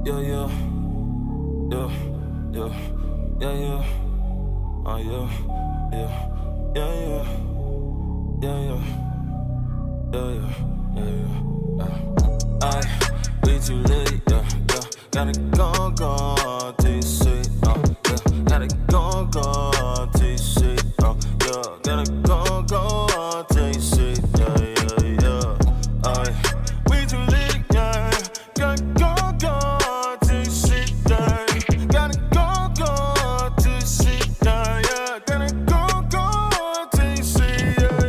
Yeah, yeah, yeah, yeah, yeah, yeah. Yeah, yeah, yeah, yeah, yeah, yeah, yeah, yeah, yeah. We too late, yeah, yeah. Gotta go, TC, yeah. Gotta go, TC, yeah. Gotta go, TC, yeah, yeah. We too late, yeah. Gotta go, TC, yeah. Gotta go, TC, yeah, yeah. Gotta go, TC, yeah,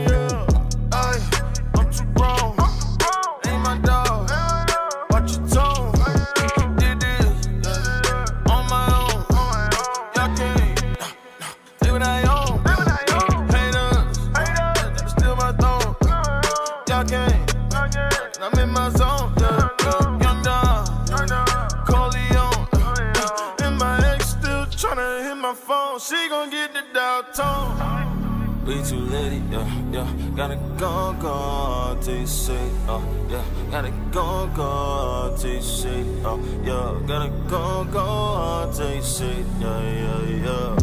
yeah. I'm too grown, ain't my dog. Watch your tone, did this on my own. Y'all can't take what I own. Haters, steal my throne. Y'all can't, I'm in my zone. Young Don, Corleone, and my ex still tryna hit my phone. She gon' get the dial tone. We too late, yeah, yeah. Gotta go, TC, yeah. Gotta go, TC, yeah. Gotta go, TC, yeah, yeah.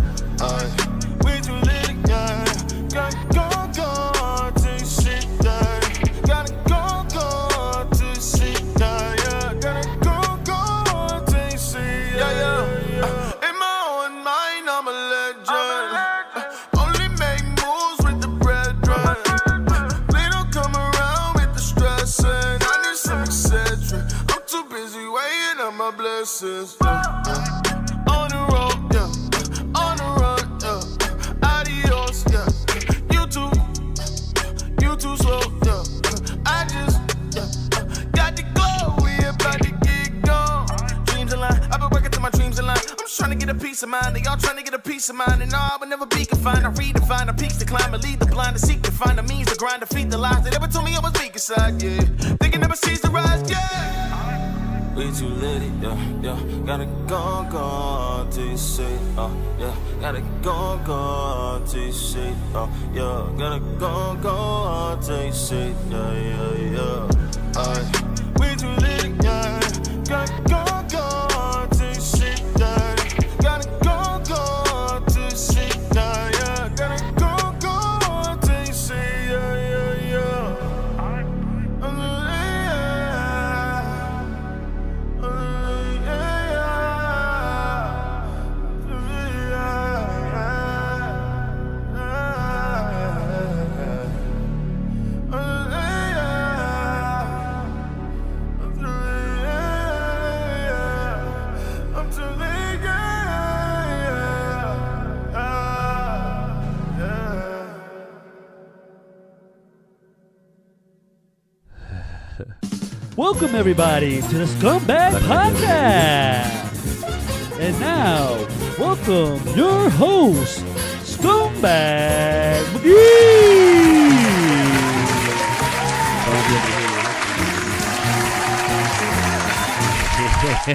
We too late, yeah. Gotta go, TC, yeah. Gotta go, TC, yeah, yeah. Gotta go, TC, yeah, yeah. In my own mind, I'm a legend. Only make moves with the brethren. They don't come around with the stress, and I need some etc. I'm too busy weighing up my blessings. On the road, yeah. On the run, yeah. Adios, yeah. You too slow, yeah. I just, yeah. Got the glow, we about to get gone. Dreams align, I've been working till my dreams align. I'm just trying to get a peace of mind, they all trying to get a peace of mind. And no, I would never be confined. I redefine the peaks to climb and lead the blind to seek to find the means to grind, defeat the lies. They never told me I was weak inside, yeah. They can never cease to rise, yeah. We too late, yeah, yeah. Gotta go, TC, yeah. Gotta go, TC, yeah. Gotta go, TC, yeah, yeah. We too late, yeah. Gotta go, TC, yeah. Gotta go, TC, yeah, yeah. Gotta go, TC, yeah, yeah. Welcome everybody to the Scumbag Podcast. And now, welcome your host, Scumbag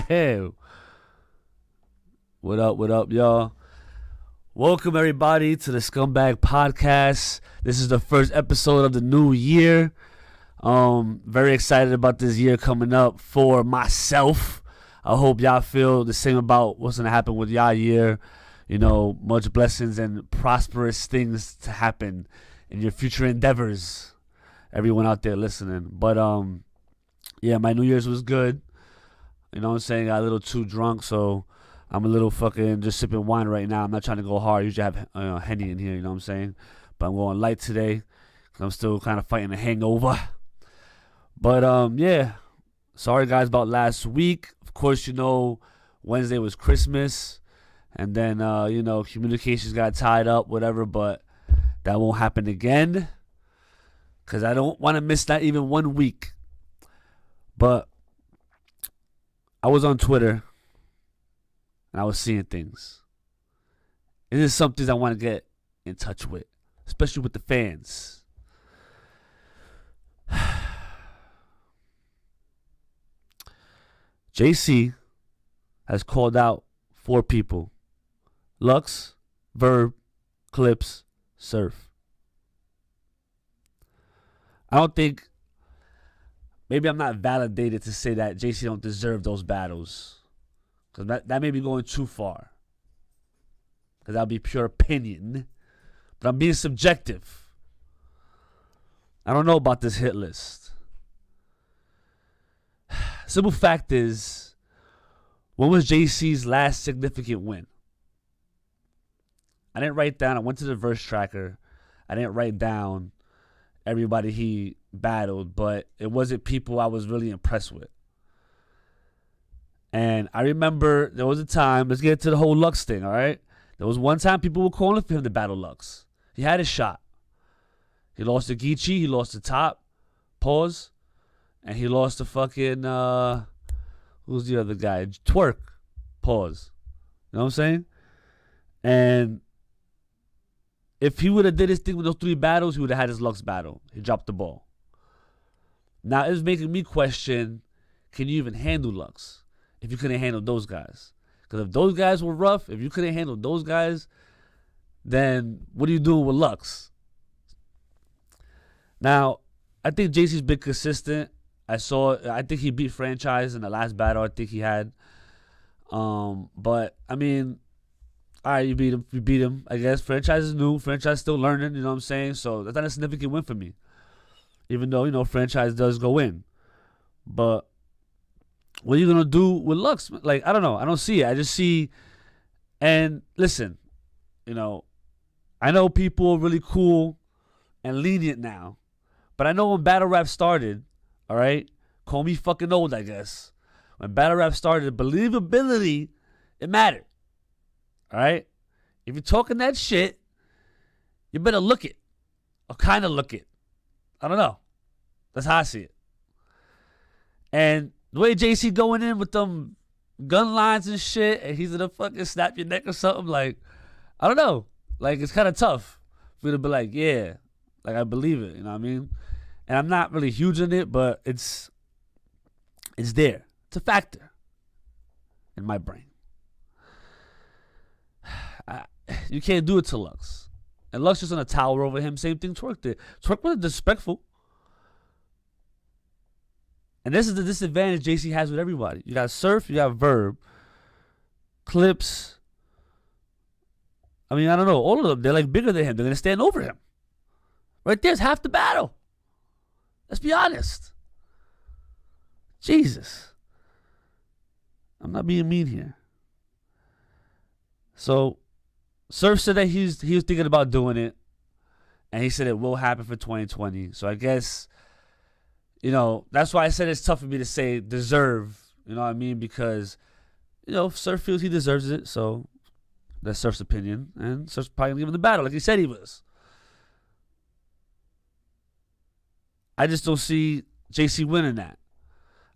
MCGEE. What up, y'all? Welcome everybody to the Scumbag Podcast. This is the first episode of the new year. Very excited about this year coming up for myself. I hope y'all feel the same about what's going to happen with y'all year. You know, much blessings and prosperous things to happen in your future endeavors. Everyone out there listening. But, yeah, my New Year's was good. You know what I'm saying? Got a little too drunk, so I'm a little fucking just sipping wine right now. I'm not trying to go hard. I usually have Henny in here, you know what I'm saying? But I'm going light today. I'm still kind of fighting a hangover. But, yeah, sorry, guys, about last week. Of course, you know, Wednesday was Christmas. And then, you know, communications got tied up, whatever. But that won't happen again. Because I don't want to miss that even 1 week. But I was on Twitter. And I was seeing things. And this is some things I want to get in touch with. Especially with the fans. JC has called out 4 people. Lux, Verb, Clips, Surf. I don't think maybe I'm not validated to say that JC don't deserve those battles. Because that may be going too far. Because that would be pure opinion. But I'm being subjective. I don't know about this hit list. Simple fact is, when was JC's last significant win? I didn't write down. I went to the verse tracker. I didn't write down everybody he battled, but it wasn't people I was really impressed with. And I remember there was a time, let's get to the whole Lux thing, all right? There was one time people were calling for him to battle Lux. He had his shot. He lost to Geechee. He lost to Top. Pause. And he lost to fucking, who's the other guy? Twerk. Pause. You know what I'm saying? And if he would have did his thing with those 3 battles, he would have had his Lux battle. He dropped the ball. Now it's making me question, can you even handle Lux if you couldn't handle those guys? Because if those guys were rough, if you couldn't handle those guys, then what are you doing with Lux? Now, I think JC's been consistent. I think he beat Franchise in the last battle I think he had. But, I mean, all right, you beat him. I guess Franchise is new. Franchise still learning, you know what I'm saying? So that's not a significant win for me. Even though, you know, Franchise does go in. But what are you going to do with Lux? Like, I don't know. I don't see it. I just see, and listen, you know, I know people are really cool and lenient now. But I know when battle rap started, all right, call me fucking old, I guess. When battle rap started, believability, it mattered. All right? If you're talking that shit, you better look it. Or kind of look it. I don't know. That's how I see it. And the way JC going in with them gun lines and shit, and he's gonna fucking snap your neck or something, like, I don't know. Like, it's kind of tough for you to be like, yeah, like, I believe it. You know what I mean? And I'm not really huge in it, but it's there. It's a factor in my brain. You can't do it to Lux. And Lux just on a tower over him. Same thing Twerk did. Twerk wasn't disrespectful. And this is the disadvantage JC has with everybody. You got Surf, you got Verb, Clips. I mean, I don't know. All of them, they're like bigger than him. They're going to stand over him. Right there's half the battle. Let's be honest. Jesus. I'm not being mean here. So, Surf said that he was thinking about doing it. And he said it will happen for 2020. So, I guess, you know, that's why I said it's tough for me to say deserve. You know what I mean? Because, you know, Surf feels he deserves it. So, that's Surf's opinion. And Surf's probably going to give him the battle like he said he was. I just don't see JC winning that.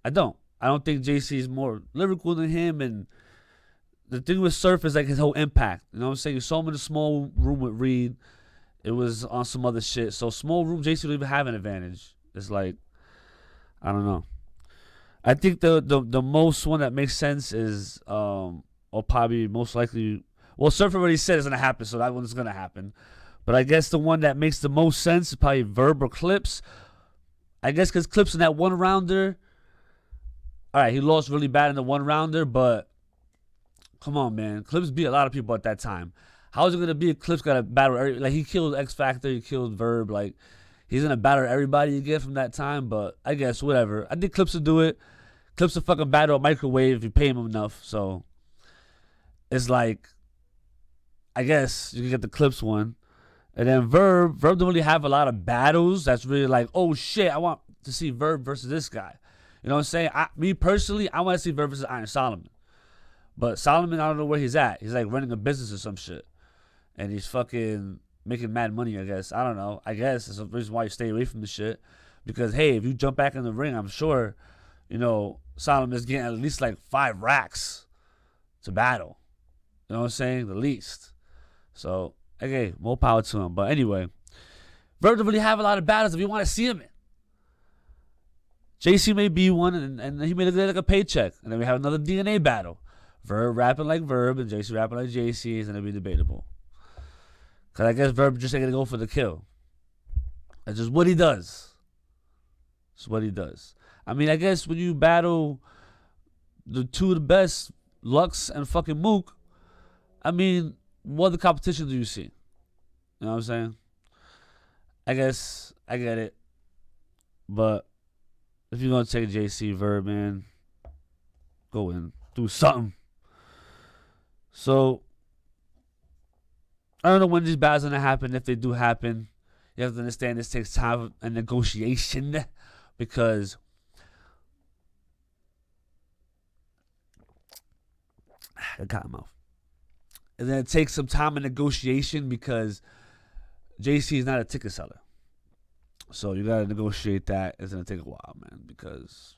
I don't. I don't think JC is more lyrical than him. And the thing with Surf is like his whole impact. You know what I'm saying? You saw him in a small room with Reed. It was on some other shit. So small room, JC don't even have an advantage. It's like, I don't know. I think the most one that makes sense is, or probably most likely, well, Surf already said it's going to happen, so that one's going to happen. But I guess the one that makes the most sense is probably Verb or Clips. I guess because Clips in that one-rounder, all right, he lost really bad in the one-rounder, but come on, man. Clips beat a lot of people at that time. How is it going to be if Clips got a battle? Like, he killed X Factor, he killed Verb. Like, he's going to battle everybody you get from that time, but I guess, whatever. I think Clips will do it. Clips will fucking battle a microwave if you pay him enough, so it's like, I guess you can get the Clips one. And then Verb don't really have a lot of battles that's really like, oh shit, I want to see Verb versus this guy. You know what I'm saying? Me personally, I want to see Verb versus Iron Solomon. But Solomon, I don't know where he's at. He's like running a business or some shit. And he's fucking making mad money, I guess. I don't know. I guess that's the reason why you stay away from the shit. Because, hey, if you jump back in the ring, I'm sure, you know, Solomon's getting at least like 5 racks to battle. You know what I'm saying? The least. So, okay, more power to him. But anyway, Verb doesn't really have a lot of battles if you want to see him in. JC may be one, and he may look like a paycheck. And then we have another DNA battle. Verb rapping like Verb and JC rapping like JC is going to be debatable. Because I guess Verb just ain't going to go for the kill. That's just what he does. It's what he does. I mean, I guess when you battle the two of the best, Lux and fucking Mook, I mean, what other competition do you see? You know what I'm saying? I guess I get it. But if you're going to take JC Verb, man, go in. Do something. So, I don't know when these battles are going to happen. If they do happen, you have to understand this takes time and negotiation because I got him off. And then it takes some time and negotiation because JC is not a ticket seller. So you gotta negotiate that. It's gonna take a while, man, because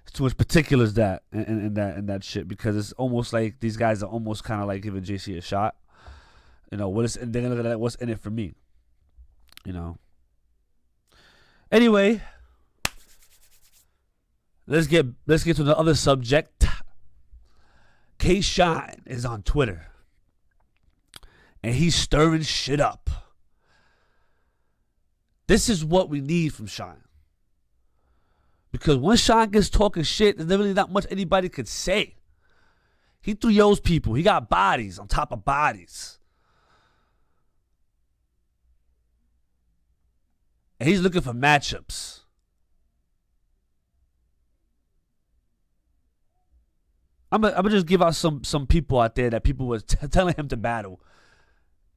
it's too much particulars in that shit. Because it's almost like these guys are almost kind of like giving JC a shot. You know what is? And they're gonna look at what's in it for me. You know. Anyway, let's get to the other subject. K Shine is on Twitter, and he's stirring shit up. This is what we need from Shine. Because when Shine gets talking shit, there's really not much anybody could say. He 3-0's people. He got bodies on top of bodies. And he's looking for matchups. I'm gonna just give out some people out there that people was telling him to battle.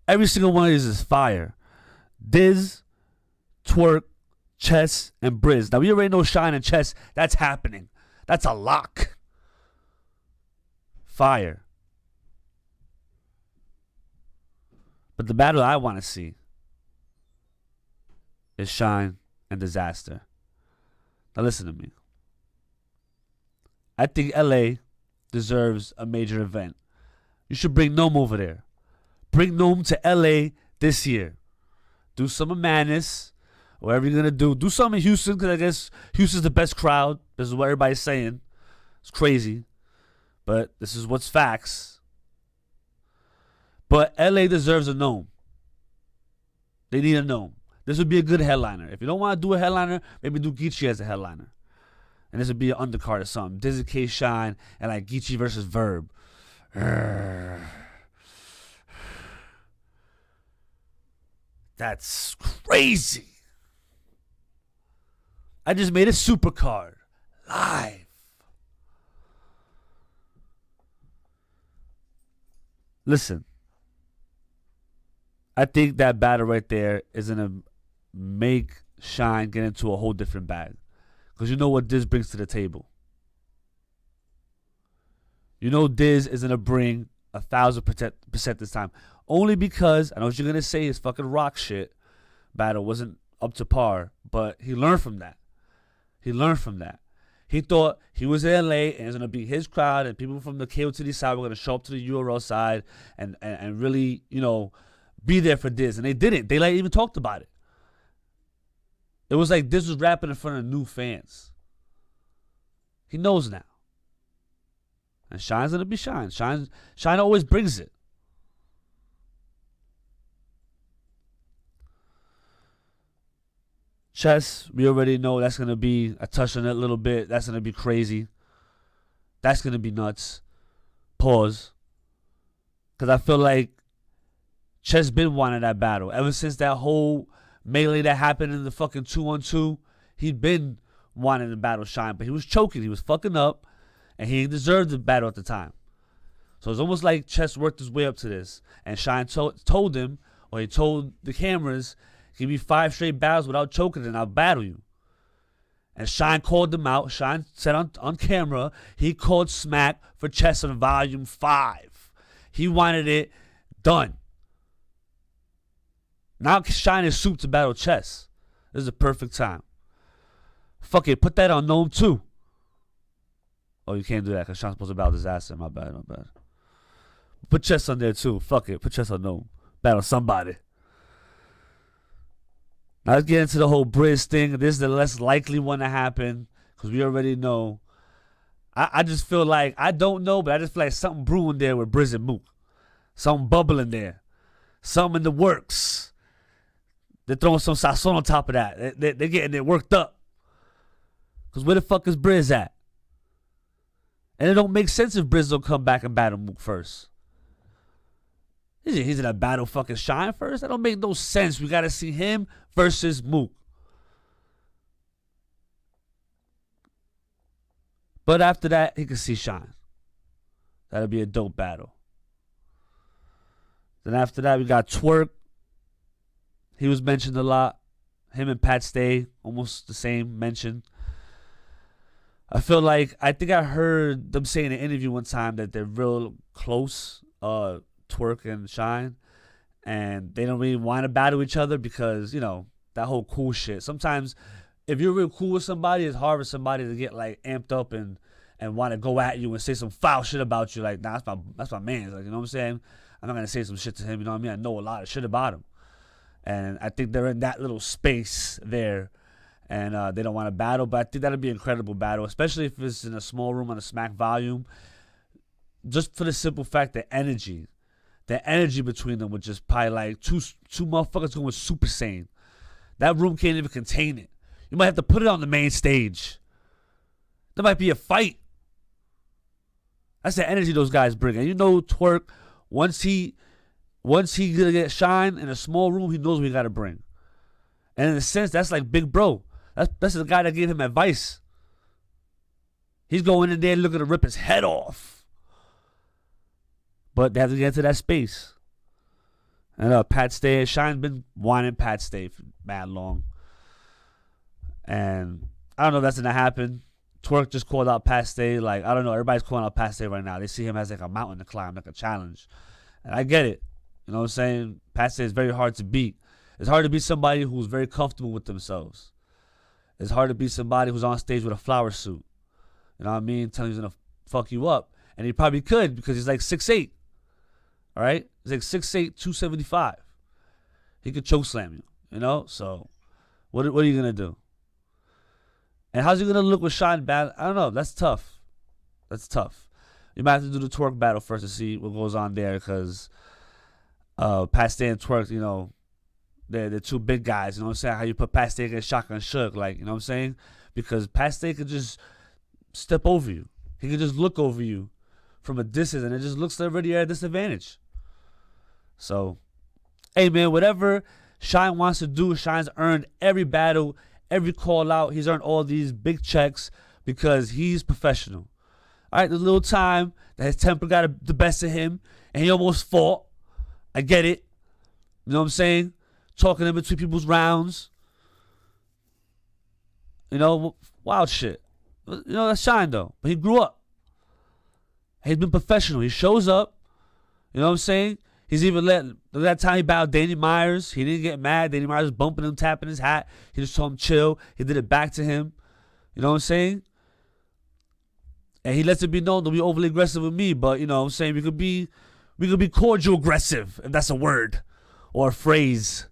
Every single one of these is fire. Diz, Twerk, Chess, and Briz. Now we already know Shine and Chess. That's happening. That's a lock. Fire. But the battle I want to see is Shine and Disaster. Now listen to me. I think LA deserves a major event. You should bring Gnome over there. Bring Gnome to LA this year. Do some of Madness. Whatever you're going to do. Do something in Houston because I guess Houston's the best crowd. This is what everybody's saying. It's crazy. But this is what's facts. But LA deserves a Gnome. They need a Gnome. This would be a good headliner. If you don't want to do a headliner, maybe do Geechee as a headliner. And this would be an undercard or something. Dizzy K Shine and like Geechee versus Verb. That's crazy. I just made a super card live. Listen. I think that battle right there is going to make Shine get into a whole different bag. Because you know what Diz brings to the table. You know Diz is going to bring 1,000% this time. Only because, I know what you're going to say, his fucking rock shit battle wasn't up to par. But he learned from that. He thought he was in LA and it was going to be his crowd and people from the KOTD side were going to show up to the URL side and really, you know, be there for Diz. And they didn't. They like even talked about it. It was like Diz was rapping in front of new fans. He knows now. And Shine's going to be Shine. Shine always brings it. Chess, we already know that's going to be, I touched on it a little bit, that's going to be crazy. That's going to be nuts. Pause. Because I feel like Chess been wanting that battle. Ever since that whole melee that happened in the fucking 2-on-2, he'd been wanting to battle Shine, but he was choking, he was fucking up, and he deserved the battle at the time. So it's almost like Chess worked his way up to this, and Shine told him, or he told the cameras, give me 5 straight battles without choking and I'll battle you. And Shine called them out. Shine said on camera, he called smack for Chess on volume 5. He wanted it done. Now Shine is soup to battle Chess. This is a perfect time. Fuck it, put that on Gnome too. Oh, you can't do that because Shine's supposed to battle Disaster. My bad. Put Chess on there too. Fuck it, put Chess on Gnome. Battle somebody. Now let's get into the whole Briz thing. This is the less likely one to happen because we already know. I just feel like, I don't know, but I just feel like something brewing there with Briz and Mook. Something bubbling there. Something in the works. They're throwing some sazon on top of that. They're getting it worked up. Because where the fuck is Briz at? And it don't make sense if Briz don't come back and battle Mook first. He's in a battle fucking Shine first? That don't make no sense. We got to see him versus Mook. But after that, he can see Shine. That'll be a dope battle. Then after that, we got Twerk. He was mentioned a lot. Him and Pat Stay, almost the same mention. I think I heard them say in an interview one time that they're real close, Twerk and Shine. And they don't really want to battle each other because, that whole cool shit. Sometimes if you're real cool with somebody, it's hard for somebody to get like amped up and want to go at you and say some foul shit about you. Like, nah, that's my man. Like, you know what I'm saying? I'm not going to say some shit to him. You know what I mean? I know a lot of shit about him. And I think they're in that little space there. And they don't want to battle. But I think that'll be an incredible battle, especially if it's in a small room on a smack volume. Just for the simple fact that the energy between them would just probably like two motherfuckers going super sane. That room can't even contain it. You might have to put it on the main stage. There might be a fight. That's the energy those guys bring. And Twerk, once he gonna get Shine in a small room, he knows what he got to bring. And in a sense, that's like Big Bro. That's the guy that gave him advice. He's going in there looking to rip his head off. But they have to get into that space. And Pat Stay, Shine's been wanting Pat Stay for mad long. And I don't know if that's going to happen. Twerk just called out Pat Stay. Like, I don't know. Everybody's calling out Pat Stay right now. They see him as like a mountain to climb, like a challenge. And I get it. You know what I'm saying? Pat Stay is very hard to beat. It's hard to be somebody who's very comfortable with themselves. It's hard to be somebody who's on stage with a flower suit. You know what I mean? Telling he's going to fuck you up. And he probably could because he's like 6'8". All right? He's like 6'8", 275. He could choke slam you, So what are you going to do? And how's he going to look with Shine battle? I don't know. That's tough. You might have to do the Twerk battle first to see what goes on there because Pat Stay and Twerk, they're two big guys. You know what I'm saying? How you put Pat Stay against Shotgun Shook, like, you know what I'm saying? Because Pat Stay could just step over you. He could just look over you from a distance, and it just looks already at a disadvantage. So, hey, man, whatever Shine wants to do, Shine's earned every battle, every call out. He's earned all these big checks because he's professional. All right, there's a little time that his temper got the best of him, and he almost fought. I get it. You know what I'm saying? Talking in between people's rounds. Wild shit. That's Shine, though. But he grew up. He's been professional. He shows up. You know what I'm saying? He's even that time he battled Danny Myers. He didn't get mad. Danny Myers was bumping him, tapping his hat. He just told him chill. He did it back to him. You know what I'm saying? And he lets it be known, don't be overly aggressive with me. But, you know what I'm saying? We could be cordial aggressive, if that's a word or a phrase.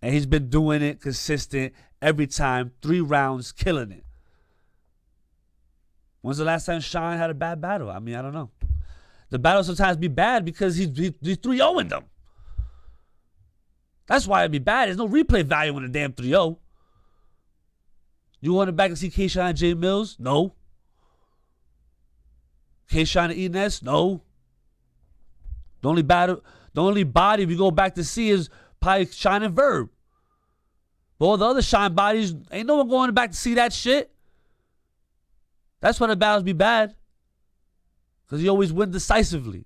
And he's been doing it consistent every time, 3 rounds, killing it. When's the last time Shine had a bad battle? I mean, I don't know. The battles sometimes be bad because he's 3-0 them. That's why it'd be bad. There's no replay value in a damn 3-0. You want to back and see K-Shine and J Mills? No. K-Shine and E-Ness? No. The only body we go back to see is probably Shine and Verb. But all the other Shine bodies, ain't no one going back to see that shit. That's why the battles be bad. Because he always win decisively.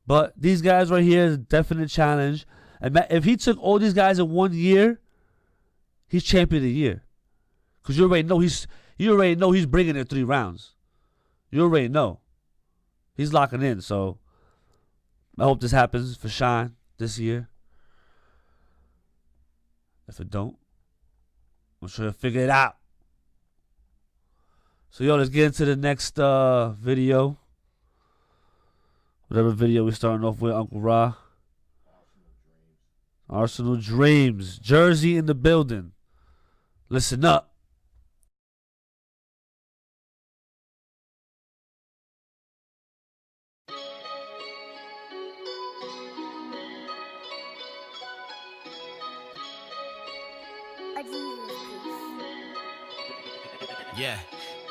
But these guys right here is a definite challenge. And if he took all these guys in 1 year, he's champion of the year. Because you already know he's bringing it 3 rounds. You already know. He's locking in. So I hope this happens for Shine this year. If it don't, I'm sure he'll figure it out. So, let's get into the next video. Whatever video we're starting off with, Uncle Rah. Arsenal Dreams. Jersey in the building. Listen up. Yeah.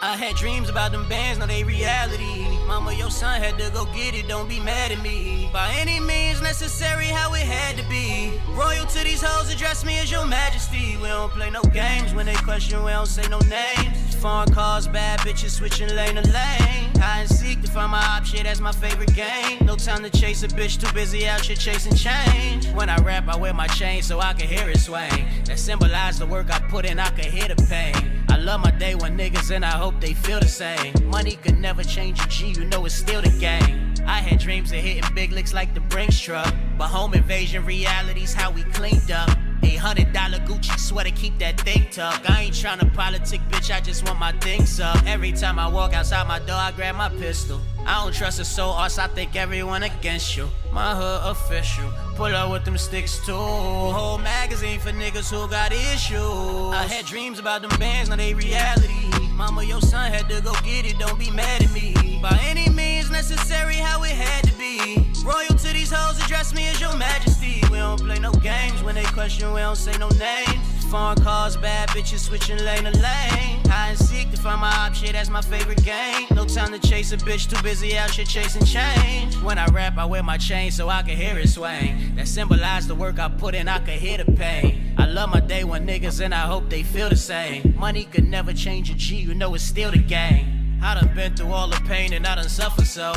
I had dreams about them bands, now they reality. Mama, your son had to go get it, don't be mad at me. By any means necessary, how it had to be. Royal to these hoes, address me as your majesty. We don't play no games, when they question, we don't say no names. Foreign cars, bad bitches, switching lane to lane. Hide and seek to find my op, shit, that's my favorite game. No time to chase a bitch, too busy out here chasing change. When I rap, I wear my chain so I can hear it swing. That symbolize the work I put in, I can hear the pain. I love my day when niggas and I hope they feel the same. Money could never change a G, you know it's still the game. I had dreams of hitting big licks like the Brinks truck, but home invasion reality's how we cleaned up. $800 Gucci sweater, keep that thing tucked. I ain't tryna politic, bitch, I just want my things up. Every time I walk outside my door, I grab my pistol. I don't trust a soul, us, I think everyone against you. My hood official, pull up with them sticks too. Whole magazine for niggas who got issues. I had dreams about them bands, now they reality. Mama, your son had to go get it, don't be mad at me. By any means necessary, how it had to be. Royal to these hoes, address me as your majesty. We don't play no games, when they question, we don't say no names. Foreign cars, bad bitches, switching lane to lane. Hide and seek to find my op, shit, that's my favorite game. No time to chase a bitch, too busy out here chasing change. When I rap, I wear my chain so I can hear it swing. That symbolize the work I put in, I can hear the pain. I love my day when niggas and I hope they feel the same. Money could never change a G, you know it's still the game. I done been through all the pain and I done suffered so.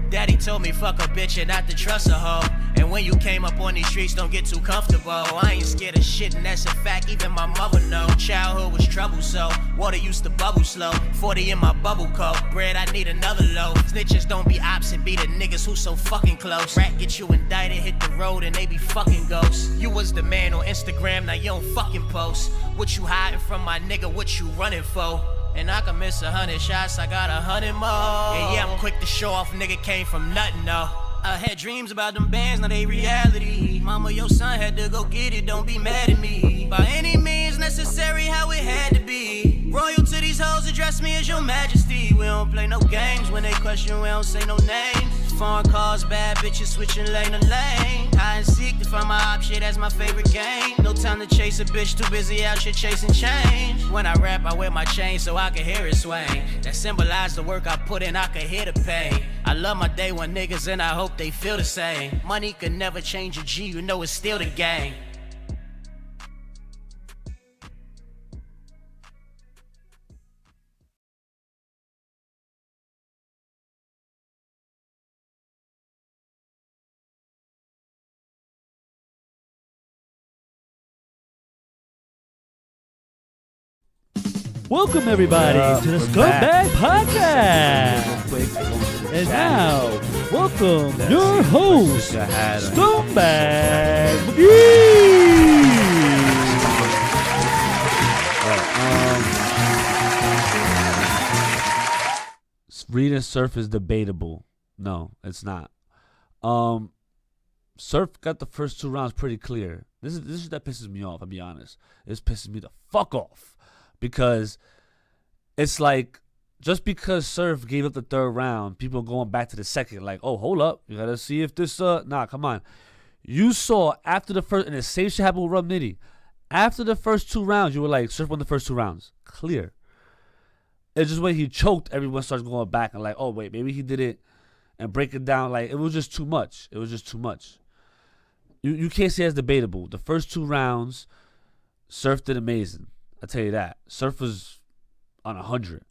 Daddy told me fuck a bitch and not to trust a hoe. And when you came up on these streets, don't get too comfortable. I ain't scared of shit and that's a fact, even my mother know. Childhood was trouble, so water used to bubble slow. 40 in my bubble coat, bread I need another loaf. Snitches don't be opposite, be the niggas who so fucking close. Rat get you indicted, hit the road and they be fucking ghosts. You was the man on Instagram, now you don't fucking post. What you hiding from my nigga, what you running for? And I can miss 100 shots, I got 100 more. And yeah, I'm quick to show off, nigga came from nothing, though. I had dreams about them bands, now they reality. Mama, your son had to go get it, don't be mad at me. By any means necessary, how it had to be. Royal to these hoes, address me as your majesty. We don't play no games, when they question, we don't say no names. Foreign cars, bad bitches, switching lane to lane. Hide and seek to find my op, shit, that's my favorite game. No time to chase a bitch, too busy out here chasing change. When I rap, I wear my chain so I can hear it swing. That symbolize the work I put in, I can hear the pain. I love my day when niggas and I hope they feel the same. Money could never change a G, you know it's still the game. Welcome everybody to the Scumbag Podcast. And now, welcome your host, Scumbag MCGEE. Read and Surf is debatable. No, it's not. Surf got the first 2 rounds pretty clear. This is that pisses me off, I'll be honest. This pisses me the fuck off. Because it's like, just because Surf gave up the 3rd round, people are going back to the 2nd. Like, oh, hold up. You got to see if this, nah, come on. You saw after the first, and the same shit happened with Rum Nitty. After the first 2 rounds, you were like, Surf won the first 2 rounds. Clear. It's just when he choked, everyone starts going back and like, oh, wait, maybe he did it and break it down. Like, it was just too much. It was just too much. You can't say it's debatable. The first 2 rounds, Surf did amazing. I'll tell you that. Surf was on 100.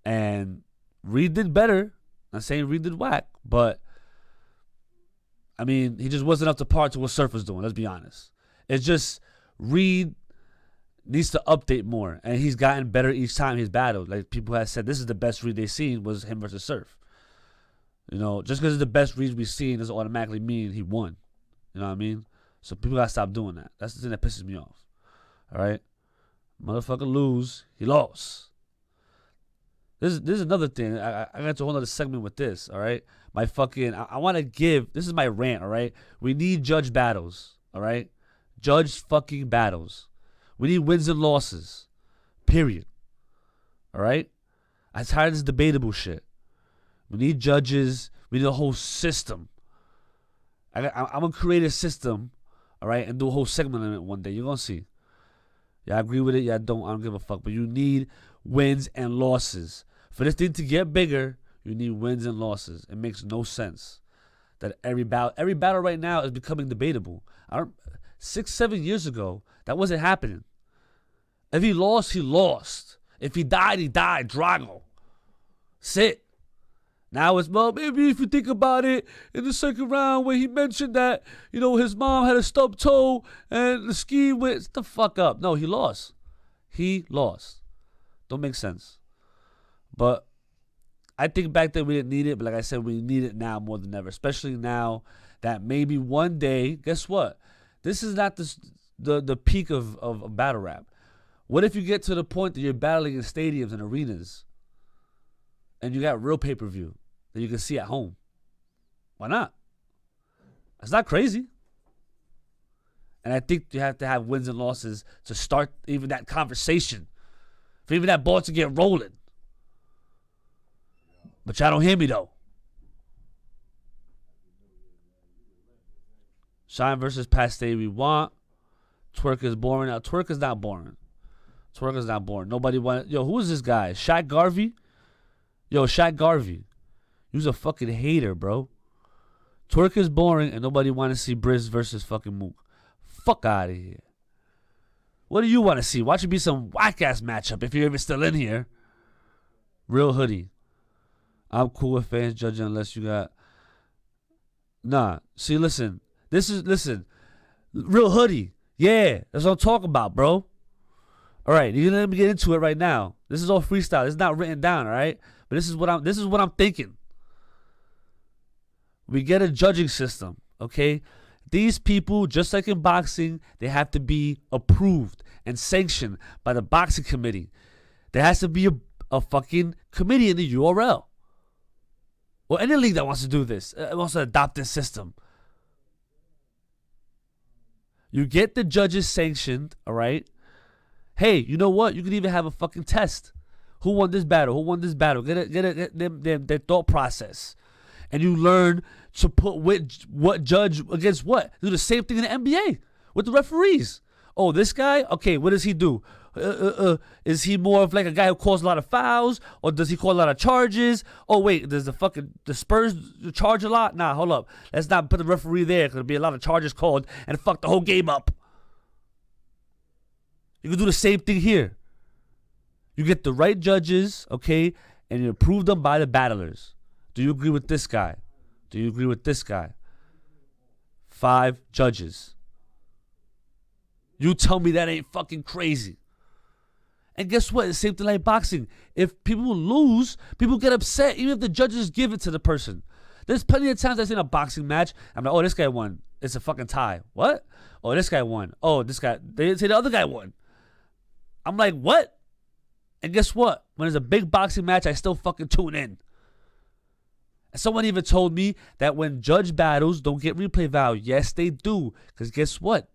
And Reed did better. Not saying Reed did whack, but I mean, he just wasn't up to par to what Surf was doing, let's be honest. It's just Reed needs to update more, and he's gotten better each time he's battled. Like people have said, this is the best Reed they've seen was him versus Surf. You know, just because it's the best Reed we've seen doesn't automatically mean he won. You know what I mean? So people gotta stop doing that. That's the thing that pisses me off. All right? Motherfucker lose, he lost. This is another thing. I got to a whole other segment with this, all right? My fucking, I want to give, this is my rant, all right? We need judge battles, all right? Judge fucking battles. We need wins and losses, period, all right? I'm tired of this debatable shit. We need judges. We need a whole system. I'm going to create a system, all right, and do a whole segment on it one day. You're going to see. Yeah, I agree with it. Yeah, I don't give a fuck. But you need wins and losses. For this thing to get bigger, you need wins and losses. It makes no sense that every battle right now is becoming debatable. 6-7 years ago, that wasn't happening. If he lost, he lost. If he died, he died. Drago. Sit. Now it's, well, maybe if you think about it, in the second round when he mentioned that, his mom had a stubbed toe and the ski went the fuck up. No, he lost. He lost. Don't make sense. But I think back then we didn't need it, but like I said, we need it now more than ever, especially now that maybe one day, guess what? This is not the peak of battle rap. What if you get to the point that you're battling in stadiums and arenas and you got real pay-per-view that you can see at home? Why not? That's not crazy. And I think you have to have wins and losses to start even that conversation, for even that ball to get rolling. But y'all don't hear me, though. Shine versus Paste we want. Twerk is boring. Now, Twerk is not boring. Twerk is not boring. Nobody wanted. Yo, who is this guy? Shaq Garvey? Yo, Shaq Garvey. You's a fucking hater, bro. Twerk is boring and nobody want to see Briz versus fucking Mook. Fuck out of here. What do you want to see? Watch it be some whack-ass matchup if you're even still in here. Real hoodie. I'm cool with fans judging unless you got... Nah. See, listen. Listen. Real hoodie. Yeah. That's what I'm talking about, bro. All right. You're going to let me get into it right now. This is all freestyle. This is not written down, all right? But this is what I'm thinking. We get a judging system, okay? These people, just like in boxing, they have to be approved and sanctioned by the boxing committee. There has to be a fucking committee in the URL. Or any league that wants to do this, wants to adopt this system. You get the judges sanctioned, all right? Hey, you know what? You could even have a fucking test. Who won this battle? Who won this battle? Get their thought process. And you learn to put what judge against what. Do the same thing in the NBA with the referees. Oh, this guy? Okay, what does he do? Is he more of like a guy who calls a lot of fouls? Or does he call a lot of charges? Oh, wait, does the Spurs charge a lot? Nah, hold up. Let's not put the referee there because there'll be a lot of charges called and fuck the whole game up. You can do the same thing here. You get the right judges, okay, and you approve them by the battlers. Do you agree with this guy? Do you agree with this guy? 5 judges. You tell me that ain't fucking crazy. And guess what? It's the same thing like boxing. If people lose, people get upset, even if the judges give it to the person. There's plenty of times I've seen a boxing match. I'm like, oh, this guy won. It's a fucking tie. What? Oh, this guy won. Oh, this guy. They didn't say the other guy won. I'm like, what? And guess what? When there's a big boxing match, I still fucking tune in. And someone even told me that when judge battles don't get replay value. Yes, they do. Because guess what?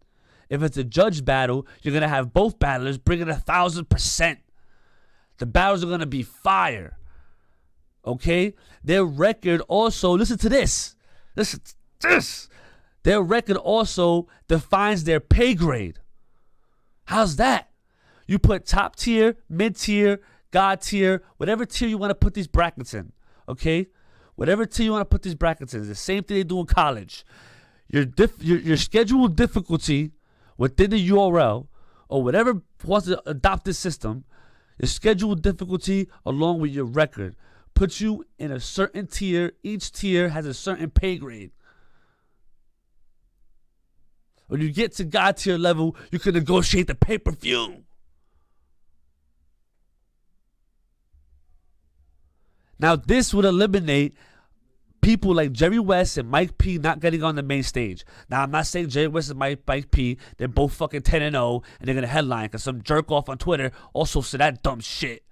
If it's a judge battle, you're going to have both battlers bringing 1,000%. The battles are going to be fire. Okay? Their record also, listen to this. Listen to this. Their record also defines their pay grade. How's that? You put top tier, mid tier, God tier, whatever tier you want to put these brackets in. Okay? Whatever tier you want to put these brackets in. It's the same thing they do in college. Your scheduled difficulty within the URL or whatever wants to adopt this system, your scheduled difficulty along with your record puts you in a certain tier. Each tier has a certain pay grade. When you get to God tier level, you can negotiate the pay-per-view. Now, this would eliminate people like Jerry West and Mike P not getting on the main stage. Now, I'm not saying Jerry West and Mike P, they're both fucking 10-0 and they're going to headline because some jerk off on Twitter also said that dumb shit.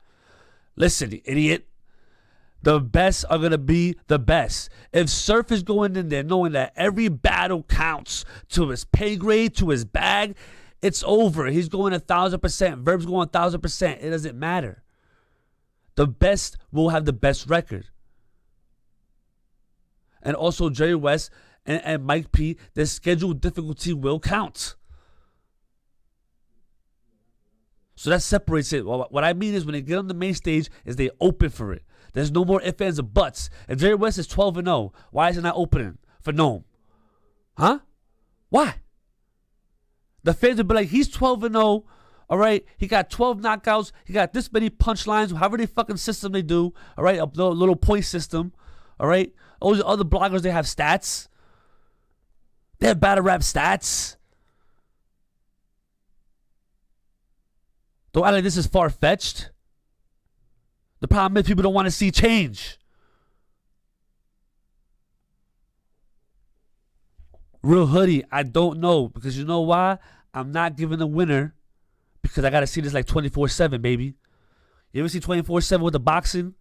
Listen, you idiot. The best are going to be the best. If Surf is going in there knowing that every battle counts to his pay grade, to his bag, it's over. He's going 1,000%. Verb's going 1,000%. It doesn't matter. The best will have the best record. And also Jerry West and Mike P, their scheduled difficulty will count. So that separates it. What I mean is when they get on the main stage is they open for it. There's no more ifs, ands, or buts. If Jerry West is 12-0, why is it not opening for Gnome? Huh? Why? The fans would be like, he's 12-0, all right? He got 12 knockouts. He got this many punchlines, however they fucking system they do, all right? A little point system, all right? All the other bloggers, they have stats. They have battle rap stats. Don't act like this is far-fetched. The problem is people don't want to see change. Real Hoodie, I don't know. Because you know why? I'm not giving a winner. Because I got to see this like 24/7, baby. You ever see 24/7 with the boxing?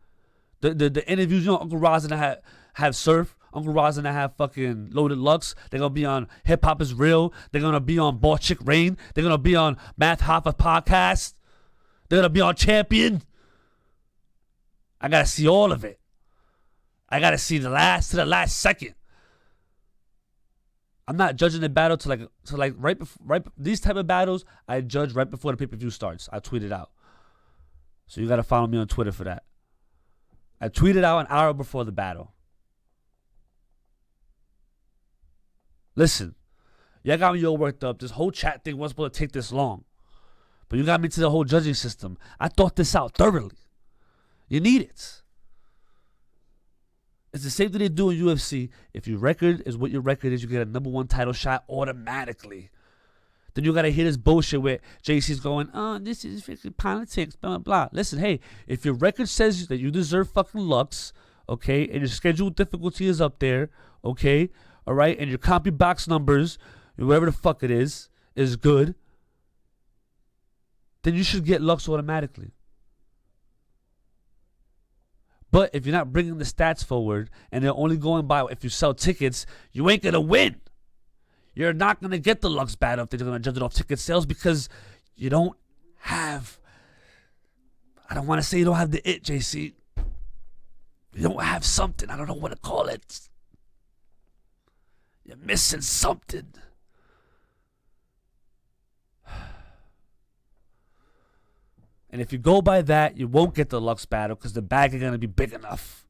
The interviews, you know, Uncle Rah's gonna have Surf. Uncle Rah's gonna have fucking Loaded Lux. They're gonna be on Hip Hop Is Real. They're gonna be on Ball Chick Rain. They're gonna be on Math Hoffa Podcast. They're gonna be on Champion. I gotta see all of it. I gotta see the last second. I'm not judging the battle to right before these type of battles. I judge right before the pay-per-view starts. I tweet it out. So you gotta follow me on Twitter for that. I tweeted out an hour before the battle. Listen, y'all got me all worked up. This whole chat thing wasn't supposed to take this long. But you got me to the whole judging system. I thought this out thoroughly. You need it. It's the same thing they do in UFC. If your record is what your record is, you get a #1 title shot automatically. Then you got to hear this bullshit where JC's going, oh, this is politics, blah, blah, blah. Listen, hey, if your record says that you deserve fucking Lux, okay, and your schedule difficulty is up there, okay, all right, and your copy box numbers, whatever the fuck it is good, then you should get Lux automatically. But if you're not bringing the stats forward and they're only going by if you sell tickets, you ain't going to win. You're not going to get the Lux battle if they're going to judge it off ticket sales because you don't have, I don't want to say you don't have the it, JC. You don't have something. I don't know what to call it. You're missing something. And if you go by that, you won't get the Lux battle because the bag is going to be big enough.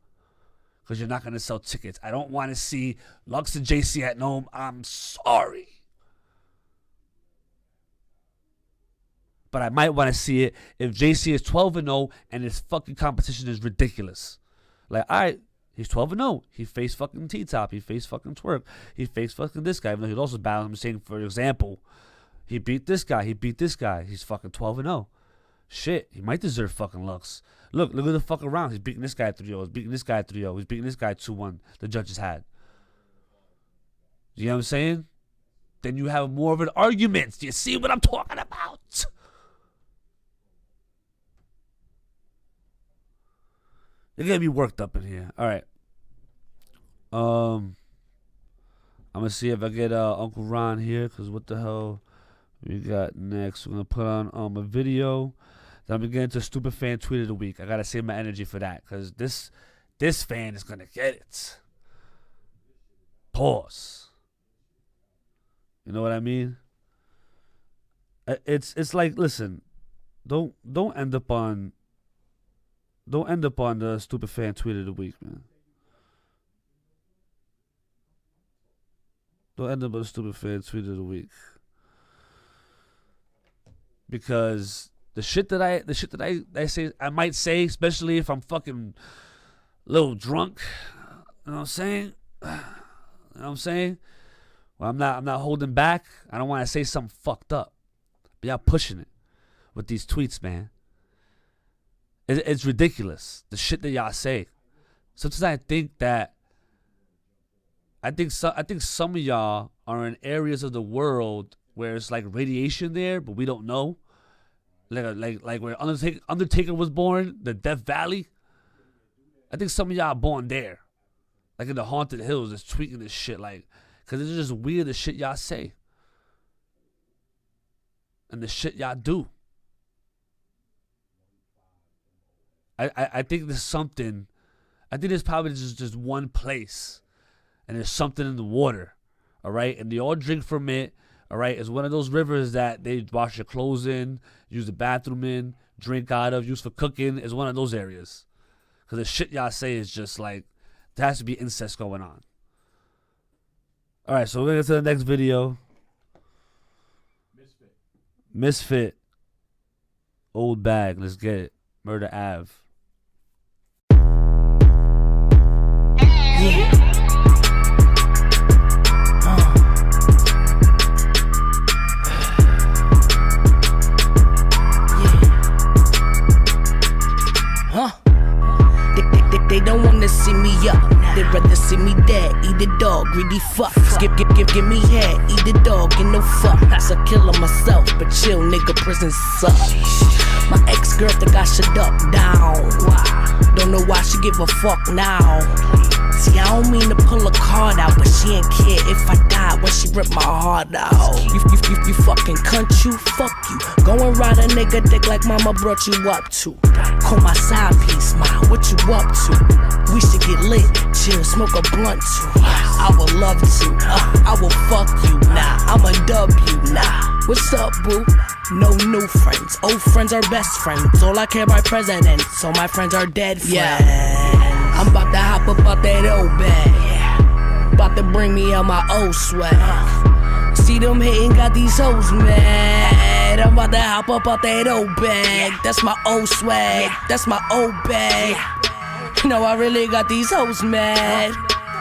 Because you're not going to sell tickets. I don't want to see Lux and JC at Gnome. I'm sorry. But I might want to see it if JC is 12-0 and his fucking competition is ridiculous. Like, all right, he's 12-0. He faced fucking T-Top. He faced fucking Twerk. He faced fucking this guy. Even though he's also battling. I'm saying, for example, he beat this guy. He beat this guy. He's fucking 12-0. Shit, he might deserve fucking Lux. Look at the fucking round. He's beating this guy 3-0. He's beating this guy 3-0. He's beating this guy 2-1. The judges had. You know what I'm saying? Then you have more of an argument. Do you see what I'm talking about? You're gonna be worked up in here. All right. I'm gonna see if I get Uncle Ron here, cause what the hell we got next? We're gonna put on a video. Then I'm gonna get into Stupid Fan Tweet of the Week. I gotta save my energy for that, cause this fan is gonna get it. Pause. You know what I mean? It's like, listen, don't end up on the Stupid Fan Tweet of the Week, man. Don't end up on the Stupid Fan Tweet of the Week. Because the shit that I say, I might say, especially if I'm fucking a little drunk. You know what I'm saying? You know what I'm saying? Well, I'm not holding back. I don't want to say something fucked up. But y'all pushing it with these tweets, man. It's ridiculous, the shit that y'all say. Sometimes I think some of y'all are in areas of the world where it's like radiation there, but we don't know. Like where Undertaker was born, the Death Valley. I think some of y'all are born there, like in the haunted hills, just tweaking this shit, like, cause it's just weird the shit y'all say and the shit y'all do. I think there's something. I think there's probably just one place, and there's something in the water, all right? And they all drink from it, All right, it's one of those rivers that they wash your clothes in, use the bathroom in, drink out of, use for cooking. It's one of those areas. Because the shit y'all say is just like, there has to be incest going on. All right, so we're going to get to the next video. Misfit. Old bag. Let's get it. Murder Ave. Yeah. They don't wanna see me up. They'd rather see me dead. Eat the dog, greedy fucks. Give me head. Eat the dog, get no fucks. I kill myself, but chill, nigga. Prison sucks. My ex-girl think I should duck down. Don't know why she give a fuck now. See, I don't mean to pull a card out, but she ain't care if I die when she rip my heart out. You fucking cunt, you, fuck you. Go and ride a nigga dick like mama brought you up to. Call my side piece, ma, what you up to? We should get lit, chill, smoke a blunt too. I would love to, I will fuck you, nah, I'ma dub you, nah. What's up, boo? No new friends, old friends are best friends. All I care about presidents, so my friends are dead friends. Yeah. I'm about to hop up out that old bag. About to bring me out my old swag. See them hating, got these hoes mad. I'm about to hop up out that old bag. That's my old swag, that's my old bag. You know I really got these hoes mad.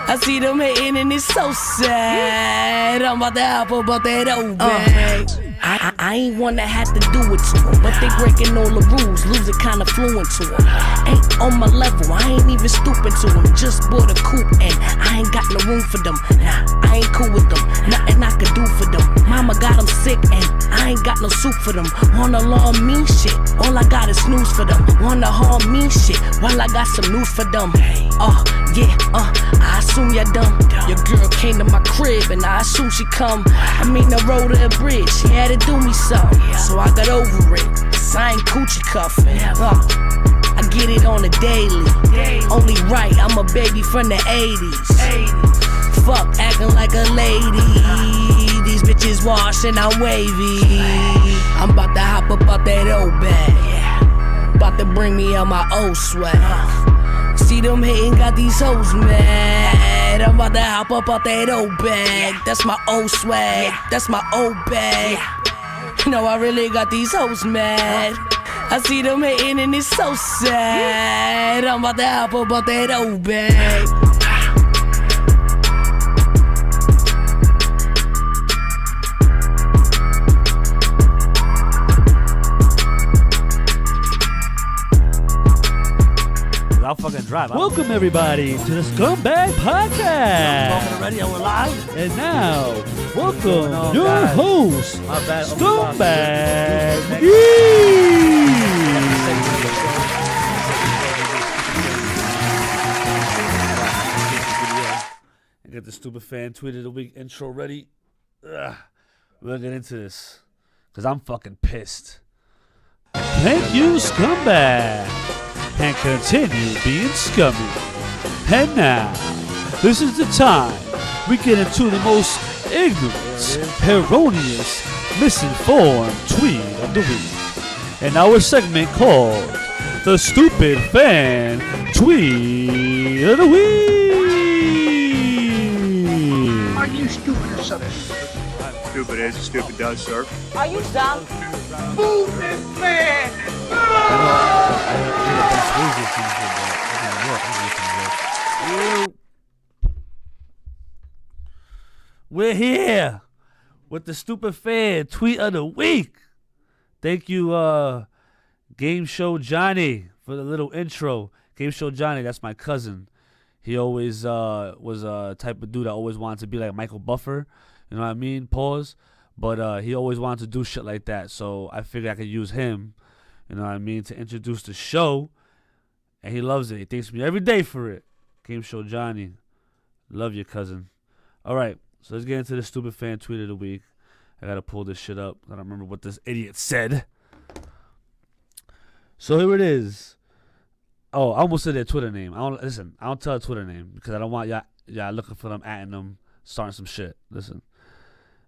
I see them hating and it's so sad. I'm about to hop up out that old bag. I ain't one that had to do it to them, but they breaking all the rules, losing kinda fluent to them. Ain't on my level, I ain't even stupid to them. Just bought a coupe and I ain't got no room for them. Nah, I ain't cool with them, nothing I could do for them. Mama got them sick and I ain't got no soup for them. Wanna law me shit, all I got is snooze for them. Wanna harm me shit, well I got some news for them. I assume you're dumb. Your girl came to my crib and I assume she come. I mean the road to the bridge, she had to do me something, so I got over it. Cause I ain't coochie cuffing. I get it on the daily. Only right, I'm a baby from the 80s. Fuck acting like a lady. These bitches wash and I'm wavy. I'm about to hop up out that old bag. About to bring me out my old swag. See them hating, got these hoes mad. I'm about to hop up out that old bag. That's my old swag, that's my old bag. You know I really got these hoes mad. I see them hating and it's so sad. I'm about to hop up out that old bag. I'll fucking drive. Welcome everybody to the Scumbag Podcast. Already, we're live. And now, welcome your host, Scumbag. Get the stupid fan tweet of the week intro ready. We're gonna get into this because I'm fucking pissed. Thank you, Scumbag. And continue being scummy. And now, this is the time we get into the most ignorant, erroneous, misinformed tweet of the week. And our segment called the Stupid Fan Tweet of the Week. Are you stupid or something? Stupid is, stupid does, sir. Are you dumb? Move this man! We're here with the Stupid Fan Tweet of the Week. Thank you, Game Show Johnny, for the little intro. Game Show Johnny, that's my cousin. He always was a type of dude that always wanted to be like Michael Buffer. You know what I mean? Pause. But he always wanted to do shit like that. So I figured I could use him, you know what I mean, to introduce the show. And he loves it. He thanks me every day for it. Game Show Johnny. Love you, cousin. All right. So let's get into the Stupid Fan Tweet of the Week. I got to pull this shit up. I don't remember what this idiot said. So here it is. Oh, I almost said their Twitter name. I don't tell a Twitter name because I don't want y'all looking for them, atting them, starting some shit. Listen.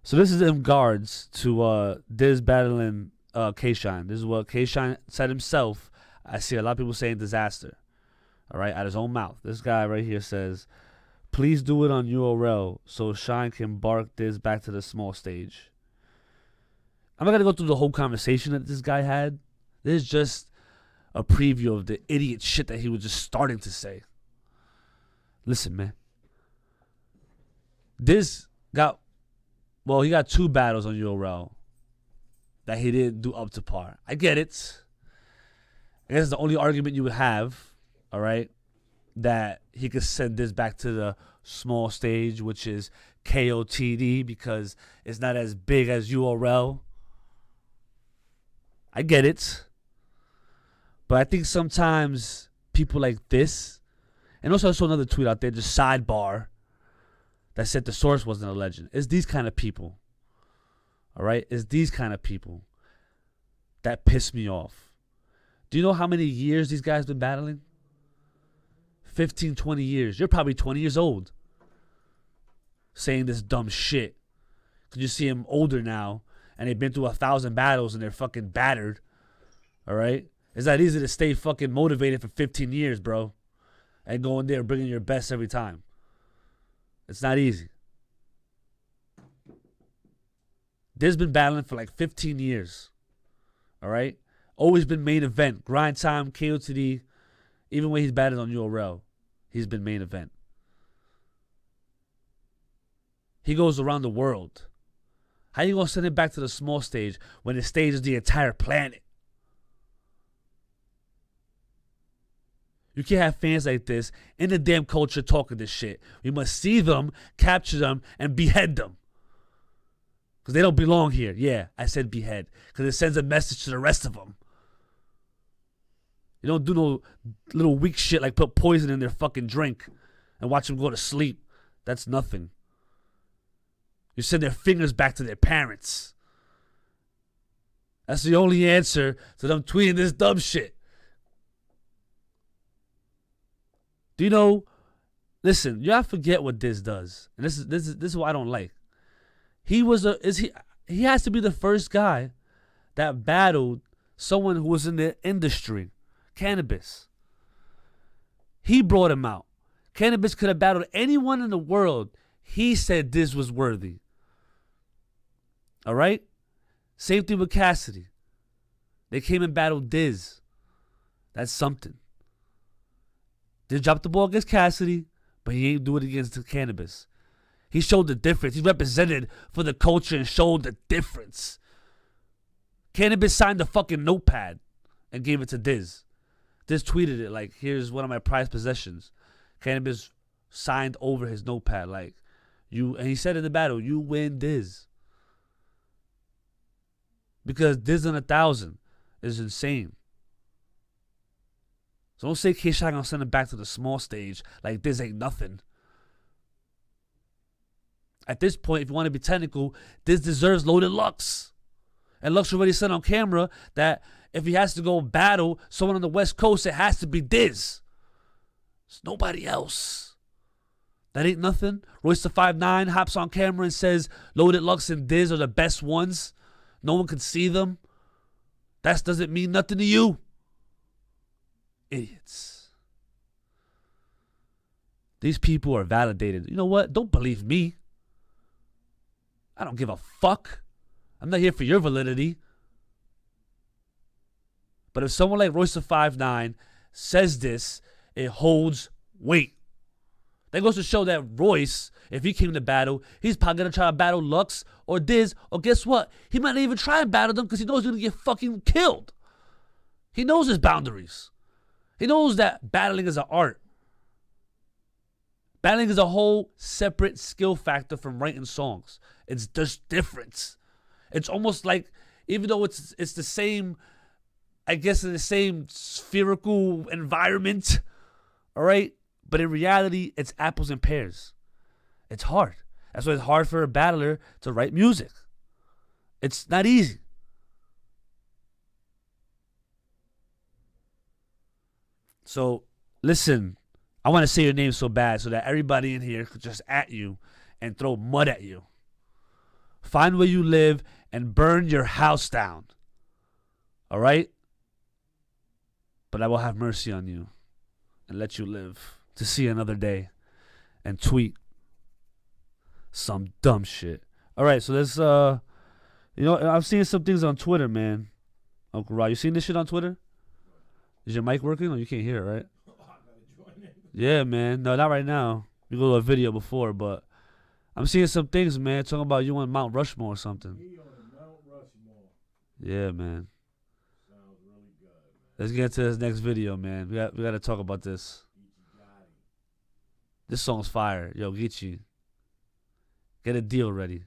So this is in regards to Diz battling K-Shine. This is what K-Shine said himself. I see a lot of people saying disaster. All right, out his own mouth. This guy right here says, please do it on URL so Shine can bark Diz back to the small stage. I'm not going to go through the whole conversation that this guy had. This is just a preview of the idiot shit that he was just starting to say. Listen, man. Diz got, well, he got 2 battles on URL that he didn't do up to par. I get it. I guess it's the only argument you would have, all right, that he could send this back to the small stage, which is KOTD, because it's not as big as URL. I get it. But I think sometimes people like this, and also I saw another tweet out there, just sidebar, that said the source wasn't a legend. It's these kind of people, all right? It's these kind of people that piss me off. Do you know how many years these guys been battling? 15, 20 years. You're probably 20 years old saying this dumb shit. Because you see them older now, and they've been through 1,000 battles, and they're fucking battered, all right? It's not easy to stay fucking motivated for 15 years, bro, and go in there bringing your best every time. It's not easy. There's been battling for like 15 years. All right? Always been main event. Grind time, KOTD. Even when he's battled on URL, he's been main event. He goes around the world. How you going to send him back to the small stage when the stage is the entire planet? You can't have fans like this in the damn culture talking this shit. We must see them, capture them, and behead them. Because they don't belong here. Yeah, I said behead. Because it sends a message to the rest of them. You don't do no little weak shit like put poison in their fucking drink and watch them go to sleep. That's nothing. You send their fingers back to their parents. That's the only answer to them tweeting this dumb shit. Do you know? Listen, you gotta forget what Diz does, and this is what I don't like. He has to be the first guy that battled someone who was in the industry, cannabis. He brought him out. Cannabis could have battled anyone in the world. He said Diz was worthy. All right? Same thing with Cassidy. They came and battled Diz. That's something. Diz dropped the ball against Cassidy, but he ain't do it against the cannabis. He showed the difference. He represented for the culture and showed the difference. Cannabis signed the fucking notepad and gave it to Diz. Diz tweeted it like, here's one of my prized possessions. Cannabis signed over his notepad like, you, and he said in the battle, you win Diz. Because Diz on 1,000 is insane. So don't say K-Shine gonna send him back to the small stage like this ain't nothing. At this point, if you want to be technical, Diz deserves Loaded Lux. And Lux already said on camera that if he has to go battle someone on the West Coast, it has to be Diz. It's nobody else. That ain't nothing. Royce the 5'9" hops on camera and says Loaded Lux and Diz are the best ones. No one can see them. That doesn't mean nothing to you. Idiots. These people are validated. You know what? Don't believe me. I don't give a fuck. I'm not here for your validity. But if someone like Royce the 5'9" says this, it holds weight. That goes to show that Royce, if he came to battle, he's probably going to try to battle Lux or Diz, or guess what? He might not even try and battle them because he knows he's going to get fucking killed. He knows his boundaries. He knows that battling is an art. Battling is a whole separate skill factor from writing songs. It's just different. It's almost like, even though it's the same, I guess in the same spherical environment, all right? But in reality, it's apples and pears. It's hard. That's why it's hard for a battler to write music. It's not easy. So, listen, I want to say your name so bad so that everybody in here could just at you and throw mud at you. find where you live, and burn your house down. All right? But I will have mercy on you and let you live to see another day and tweet some dumb shit. All right, so there's, I'm seeing some things on Twitter, man. Uncle Rah, you seen this shit on Twitter? Is your mic working? Or you can't hear it, right? Yeah, man. No, not right now. We go to a video before, but I'm seeing some things, man, talking about you on Mount Rushmore or something. Yeah, man. Sounds really good, man. Let's get to this next video, man. We got to talk about this. This song's fire. Yo, Geechee. Get a deal ready.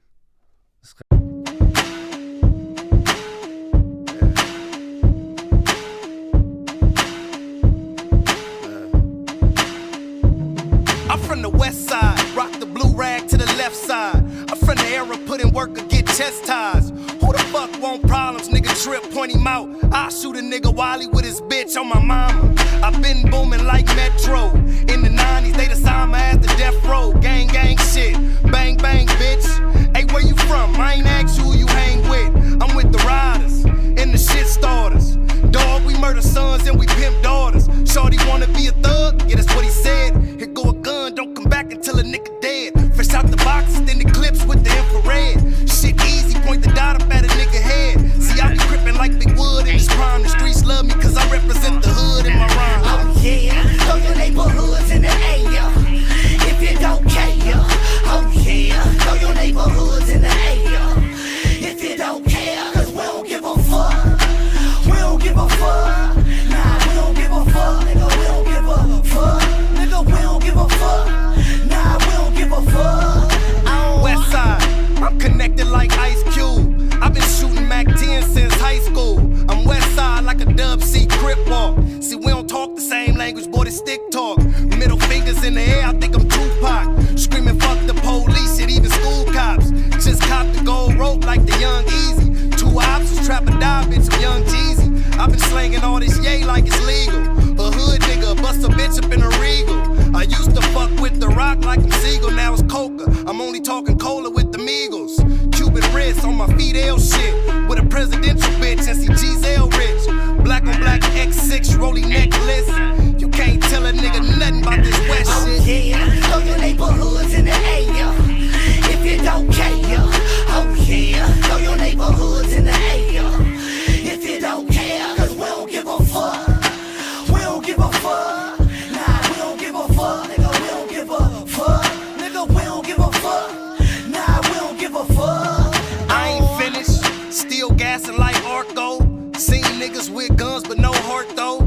I'm from the west side, rock the blue rag to the left side. I'm from the era, put in work or get chastised. Who the fuck want problems, nigga trip, point him out. I'll shoot a nigga while he with his bitch on my mama. I've been booming like Metro. In the 90s, they assigned my ass to death row. Gang, gang shit, bang, bang, bitch. Hey, where you from? I ain't asked you who you hang with. I'm with the riders and the shit starters. Dog, we murder sons and we pimp daughters. Shorty wanna be a thug? Yeah, that's what he said. Here go a gun, don't come back until a nigga dead. Fresh out the boxes, then the clips with the infrared. Shit easy, point the dot up at a nigga head. See, I be crippin' like Big Wood in this prime. The streets love me cause I represent the hood in my rhyme. Oh yeah, throw your neighborhoods in the air. If you don't care, oh yeah, throw your neighborhoods in the air. If you don't care, cause we don't give a fuck. We don't give a fuck. Nah, we don't give a fuck. Nigga, we don't give a fuck. Nigga, we don't give a fuck. Nah, we don't give a fuck. West side, I'm connected like Ice Cube. I've been shooting Mac 10 since high school. I'm west side like a Dub C Crip walk. See, we don't talk the same language, boy, the stick talk. Middle fingers in the air, I think I'm Tupac. Screaming fuck the police and even school cops. Just copped the gold rope like the Young Easy. 2 ops was trap or die, bitch, I'm Young Jeezy. I've been slanging all this yay like it's legal. A hood nigga, bust a bitch up in a Regal. I used to fuck with the rock like I'm Siegel, now it's Coca. I'm only talking cola with the Migos. Cuban wrist on my Fidel shit. With a presidential bitch, MCGEE rich. Black on black X6 rolling necklace. You can't tell a nigga nothing about this west shit. Oh yeah, throw your neighborhoods in the air. If you don't care, oh yeah, throw your neighborhoods in the air. If you don't care, cause we don't give a fuck. We don't give a fuck. Nah, we don't give a fuck. Nigga, we don't give a fuck. Nigga, we don't give a fuck. Nah, we don't give a fuck. I ain't finished, still gassing like Arco. Seen niggas with guns but no heart though.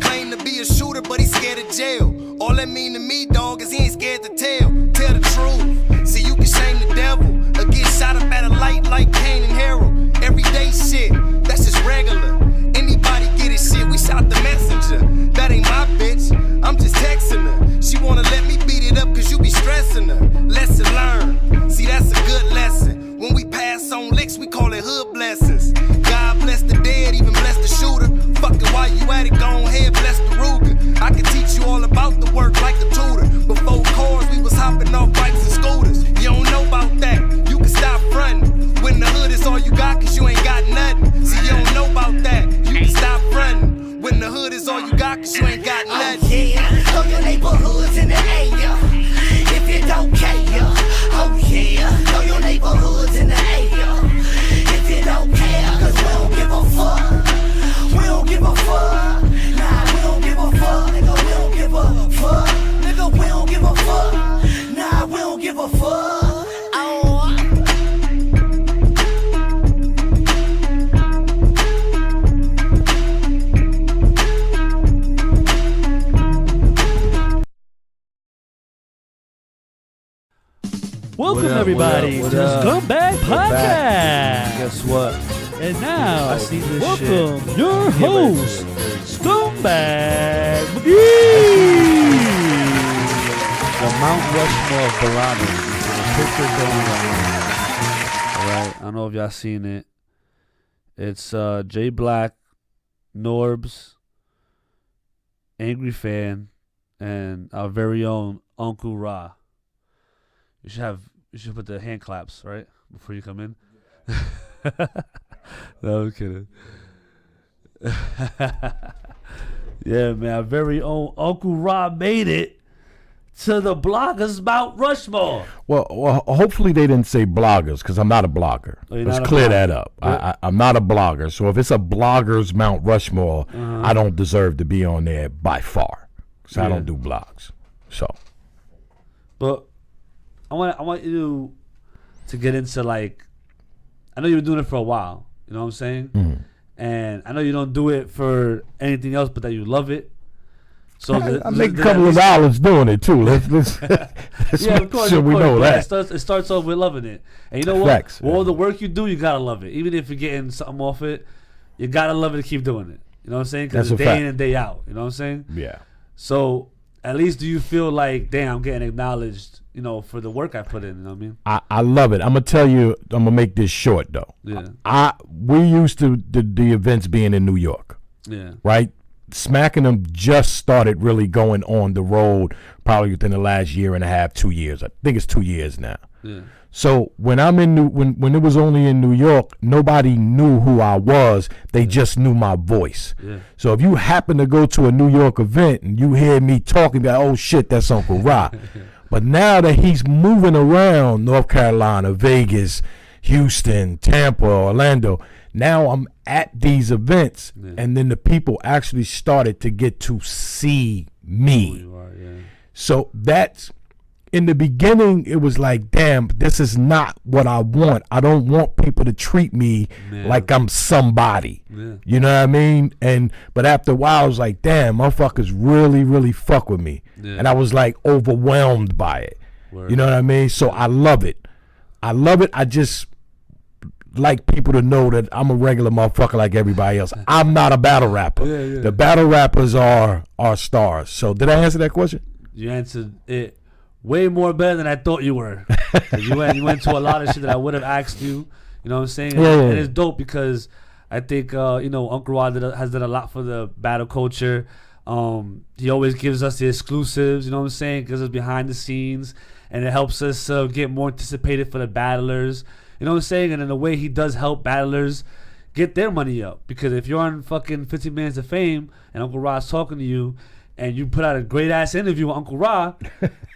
Claim to be a shooter but he's scared of jail. All that mean to me, dog, is he ain't scared to tell the truth. See, you can shame the devil or get shot up at a light like Cain and Harold. Everyday shit, that's just regular. Anybody get it shit, we shot the messenger. That ain't my bitch, I'm just texting her. She wanna let me beat it up cause you be stressing her. Lesson learned, see that's a good lesson. When we pass on licks, we call it hood blessings. God bless the dead, even bless the shooter. Fuck it, while you at it, go ahead, bless the Ruger. I can teach you all about the work like a tutor. Before cars, we was hopping off bikes and scooters. You don't know about that, you can stop frontin'. When the hood is all you got, cause you ain't got nothing. See, you don't know about that, you can stop frontin'. When the hood is all you got, cause you ain't got nothing. Oh yeah, throw your neighborhoods in the air. If you don't care, oh yeah, throw your neighborhoods in the air. If you don't care, cause we don't give a fuck. We don't give a fuck. Nah, we don't give a fuck. Nigga, we don't give a fuck. Nigga, we don't give a fuck. Nah, we don't give a fuck. Welcome, What up, everybody, what to the up? Scumbag We're back. Podcast. Guess what? And now, I see this welcome shit. your Give it host, to it. Scumbag McGee. The Mount Rushmore of Barabbas. The picture going around. Alright, I don't know if y'all seen it. It's Jay Black, Norbs, Angry Fan, and our very own Uncle Rah. You should put the hand claps, right? before you come in? No, I'm kidding. Yeah, man, our very own Uncle Rah made it to the bloggers Mount Rushmore. Well, hopefully they didn't say bloggers because I'm not a blogger. Let's clear that up. I'm not a blogger. So if it's a bloggers Mount Rushmore, I don't deserve to be on there by far. So I don't do blogs. So, but I want you to get into, like, I know you've been doing it for a while. You know what I'm saying? Mm-hmm. And I know you don't do it for anything else, but that you love it. So I make a couple of dollars doing it too. Let's yeah, of course. we know that. It starts off with loving it, and you know what? Facts, all the work you do, you gotta love it. Even if you're getting something off it, you gotta love it to keep doing it. You know what I'm saying? Because it's day in and day out. You know what I'm saying? Yeah. So at least do you feel like, damn, I'm getting acknowledged, you know, for the work I put in? You know what I mean? I love it. I'm gonna tell you. I'm gonna make this short though. Yeah. We used to the events being in New York. Yeah. Right. Smacking them just started really going on the road probably within the last year and a half, 2 years. I think it's 2 years now. Yeah. So when I'm in when it was only in New York, nobody knew who I was. They just knew my voice. Yeah. So if you happen to go to a New York event and you hear me talking, be like, oh shit, that's Uncle Rah. But now that he's moving around North Carolina, Vegas, Houston, Tampa, Orlando, now I'm at these events, and then the people actually started to get to see me. So that's, in the beginning, it was like, damn, this is not what I want. I don't want people to treat me like I'm somebody. You know what I mean? But after a while, I was like, damn, motherfuckers really, really fuck with me. And I was like overwhelmed by it. You know what I mean? So I love it. I just like people to know that I'm a regular motherfucker like everybody else. I'm not a battle rapper. The battle rappers are stars. So did I answer that question? You answered it way more better than I thought you were. You went to a lot of shit that I would have asked you. You know what I'm saying? And it's dope because I think you know, Uncle Rah has done a lot for the battle culture. He always gives us the exclusives. You know what I'm saying? Gives us behind the scenes, and it helps us get more anticipated for the battlers. You know what I'm saying? And in a way, he does help battlers get their money up. Because if you're on fucking 15 Minutes of Fame and Uncle Rah's talking to you, and you put out a great ass interview with Uncle Rah,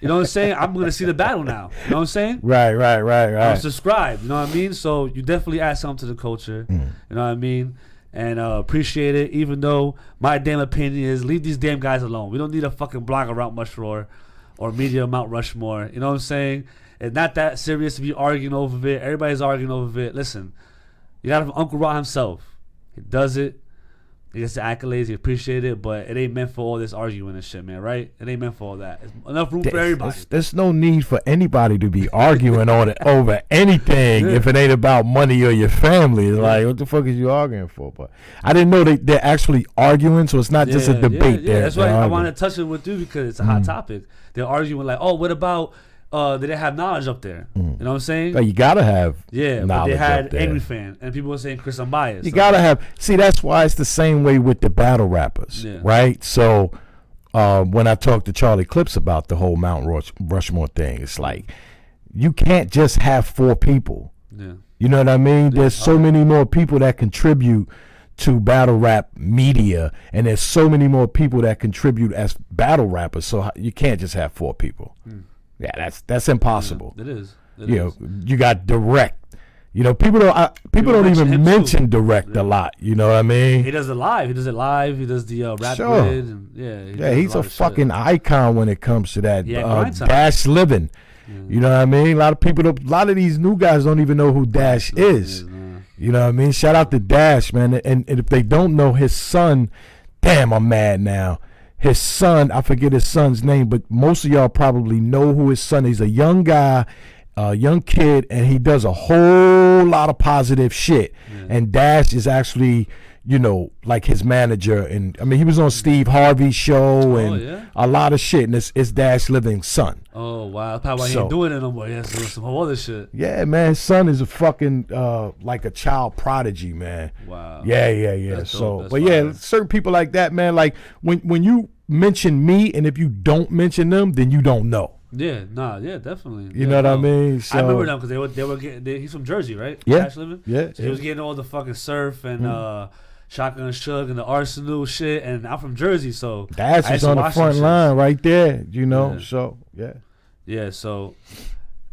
you know what I'm saying? I'm gonna see the battle now. You know what I'm saying? Right. I'm subscribed. You know what I mean? So you definitely add something to the culture. You know what I mean? And appreciate it. Even though my damn opinion is, leave these damn guys alone. We don't need a fucking blogger Mount Rushmore or media Mount Rushmore. You know what I'm saying? It's not that serious to be arguing over it. Everybody's arguing over it. Listen, you got Uncle Rah himself. He does it. He gets the accolades. He appreciates it, but it ain't meant for all this arguing and shit, man, right? It ain't meant for all that. It's enough room for everybody. There's no need for anybody to be arguing on it over anything if it ain't about money or your family. It's like, what the fuck is you arguing for? But I didn't know they're actually arguing, so it's not just a debate. Yeah. That's why I want to touch it with you because it's a hot topic. They're arguing like, oh, what about they didn't have knowledge up there? You know what I'm saying? But you gotta have knowledge. But they had Angry Fan, and people were saying Chris Unbiased. You gotta have. See, that's why it's the same way with the battle rappers, right? So when I talked to Charlie Clips about the whole Mount Rushmore thing, it's like you can't just have 4 people. You know what I mean? There's so many more people that contribute to battle rap media, and there's so many more people that contribute as battle rappers. So you can't just have 4 people. Yeah, that's impossible. It is. You know, you got Direct. You know, people don't even mention Direct a lot. You know what I mean? He does it live. He does the rap grid. And, he's a fucking icon when it comes to that. Dash Living. You know what I mean? A lot of these new guys don't even know who Dash is. You know what I mean? Shout out to Dash, man. And if they don't know his son, damn, I'm mad now. His son, I forget his son's name, but most of y'all probably know who his son is. He's a young guy, a young kid, and he does a whole lot of positive shit. And Dash is actually, you know, like his manager. And I mean, he was on Steve Harvey's show and a lot of shit. And it's Dash Living's son. Oh, wow. That's probably why he ain't doing it no more. Yeah, some whole other shit. Yeah, man. His son is a fucking, like a child prodigy, man. Wow. Yeah. That's so, dope. but yeah, certain people like that, man, like when you mention me, and if you don't mention them, then you don't know. Yeah, definitely. You know what I mean? I remember them because they were getting. He's from Jersey, right? Yeah. Cash Living? Yeah. So he was getting all the fucking surf and Shotgun Suge and the Arsenal shit, and I'm from Jersey, so That's what's on the front line right there. You know, so yeah. Yeah. So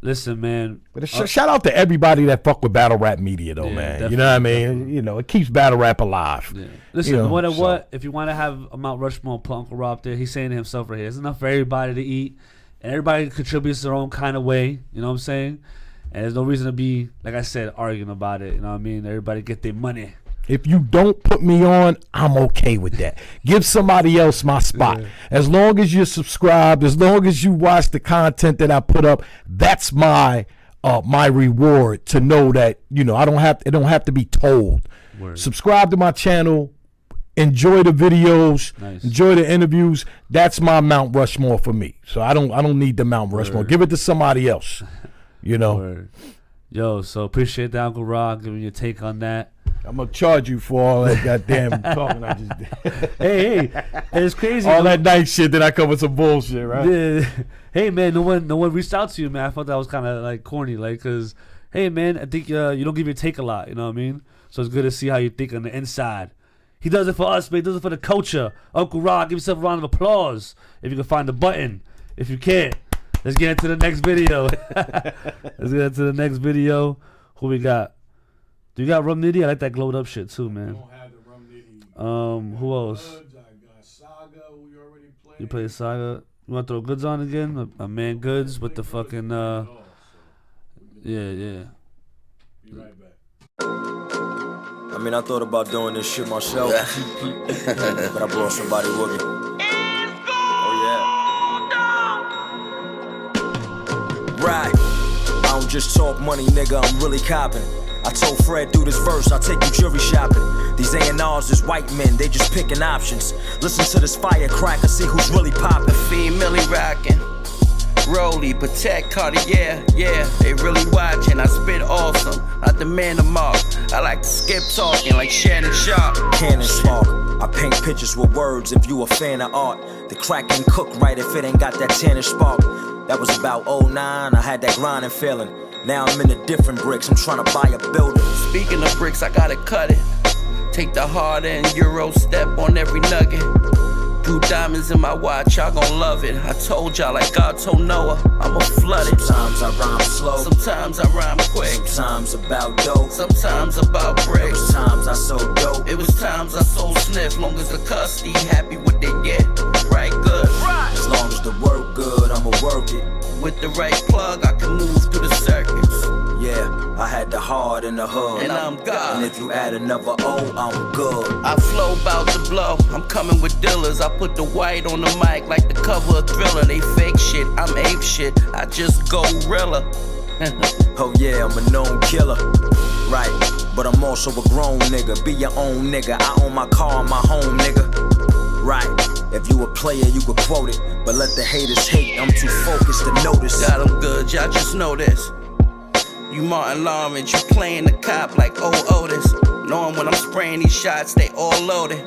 listen, man. But shout out to everybody that fuck with battle rap media, though, man. You know what I mean? Definitely. You know, it keeps battle rap alive. Yeah. Listen, You know, no matter what, if you want to have a Mount Rushmore, put Uncle Rah up there. He's saying to himself right here, there's enough for everybody to eat, and everybody contributes their own kind of way. You know what I'm saying? And there's no reason to be, like I said, arguing about it. You know what I mean? Everybody get their money. If you don't put me on, I'm okay with that. Give somebody else my spot. As long as you're subscribed, as long as you watch the content that I put up, that's my reward to know that, you know, it don't have to be told. Word. Subscribe to my channel, enjoy the videos, enjoy the interviews. That's my Mount Rushmore for me. So I don't need the Mount Rushmore. Give it to somebody else. You know. Word. Yo, so appreciate that, Uncle Rah, giving your take on that. I'm gonna charge you for all that goddamn talking I just did. Hey, it's crazy. All that nice shit that I come with some bullshit, right? Yeah. Hey, man, no one reached out to you, man. I thought that was kind of like corny, like, cause hey, man, I think you don't give your take a lot. You know what I mean? So it's good to see how you think on the inside. He does it for us, man. He does it for the culture. Uncle Rah, give yourself a round of applause if you can find the button. If you can't, let's get into the next video. Who we got? Do you got Rum Nitty? I like that glowed up shit too, man. I don't have the Rum Nitty. Who else? I got Saga, we already played. You play Saga? You want to throw Goods on again? My man Goods with the fucking yeah. Be right back. I mean, I thought about doing this shit myself, but I brought somebody with me. Oh yeah. Right. I don't just talk money, nigga. I'm really copping. I told Fred, do this verse, I'll take you jewelry shopping. These A&Rs is white men, they just picking options. Listen to this firecracker, see who's really poppin'. Millie rockin', Rolly, Patek, Cartier, yeah, they really watchin'. I spit awesome, I demand them all. I like to skip talking like Shannon Sharp. Cannon spark, I paint pictures with words if you a fan of art. The crack ain't cook right if it ain't got that tannish spark. That was about 09, I had that grinding feeling. Now I'm in a different bricks, I'm trying to buy a building. Speaking of bricks, I gotta cut it. Take the hard end, Euro step on every nugget. Blue diamonds in my watch, y'all gon' love it. I told y'all like God told Noah, I'ma flood it. Sometimes I rhyme slow, sometimes I rhyme quick. Sometimes about dope, sometimes about bricks. There was times I sold dope, it was times I sold sniff. Long as the custody happy what they get, right good. As long as the work good, I'ma work it. With the right plug, I can move through the circuits. Yeah, I had the heart in the hood, and I'm God. And if you add another O, I'm good. I flow bout to blow, I'm coming with dealers. I put the white on the mic like the cover of Thriller. They fake shit, I'm ape shit, I just go gorilla. Oh yeah, I'm a known killer. Right, but I'm also a grown nigga. Be your own nigga, I own my car and my home, nigga. Right, if you a player, you could quote it. But let the haters hate, I'm too focused to notice. Got them good, y'all just know this. You Martin Lawrence, you playing the cop like old Otis. Knowing when I'm spraying these shots, they all loaded.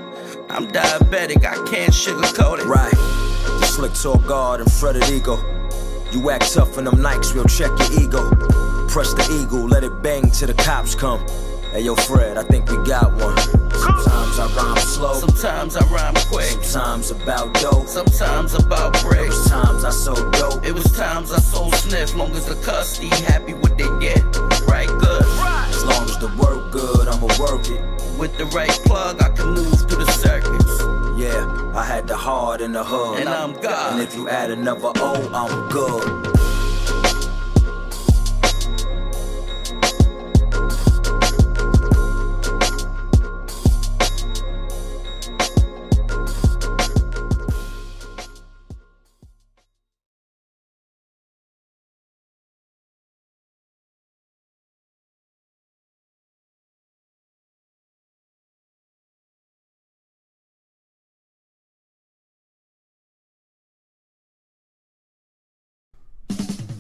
I'm diabetic, I can't sugarcoat it. Right, the slick talk guard and fretted ego. You act tough in them Nikes, we'll check your ego. Press the eagle, let it bang till the cops come. Hey yo Fred, I think we got one. Sometimes I rhyme slow, sometimes I rhyme quick. Sometimes about dope, sometimes about bricks. There was times I sold dope, it was times I sold sniff. Long as the custody happy what they get, right good. As long as the work good, I'ma work it. With the right plug, I can move through the circuits. Yeah, I had the heart in the hood, and I'm God. And if you add another O, I'm good.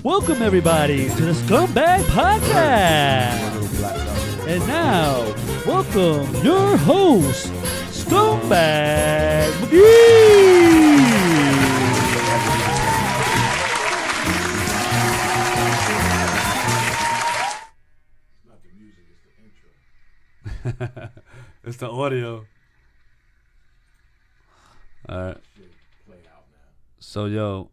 Welcome everybody to the Scumbag Podcast. And now, welcome your host, Scumbag McGee. It's the audio. All right. So yo,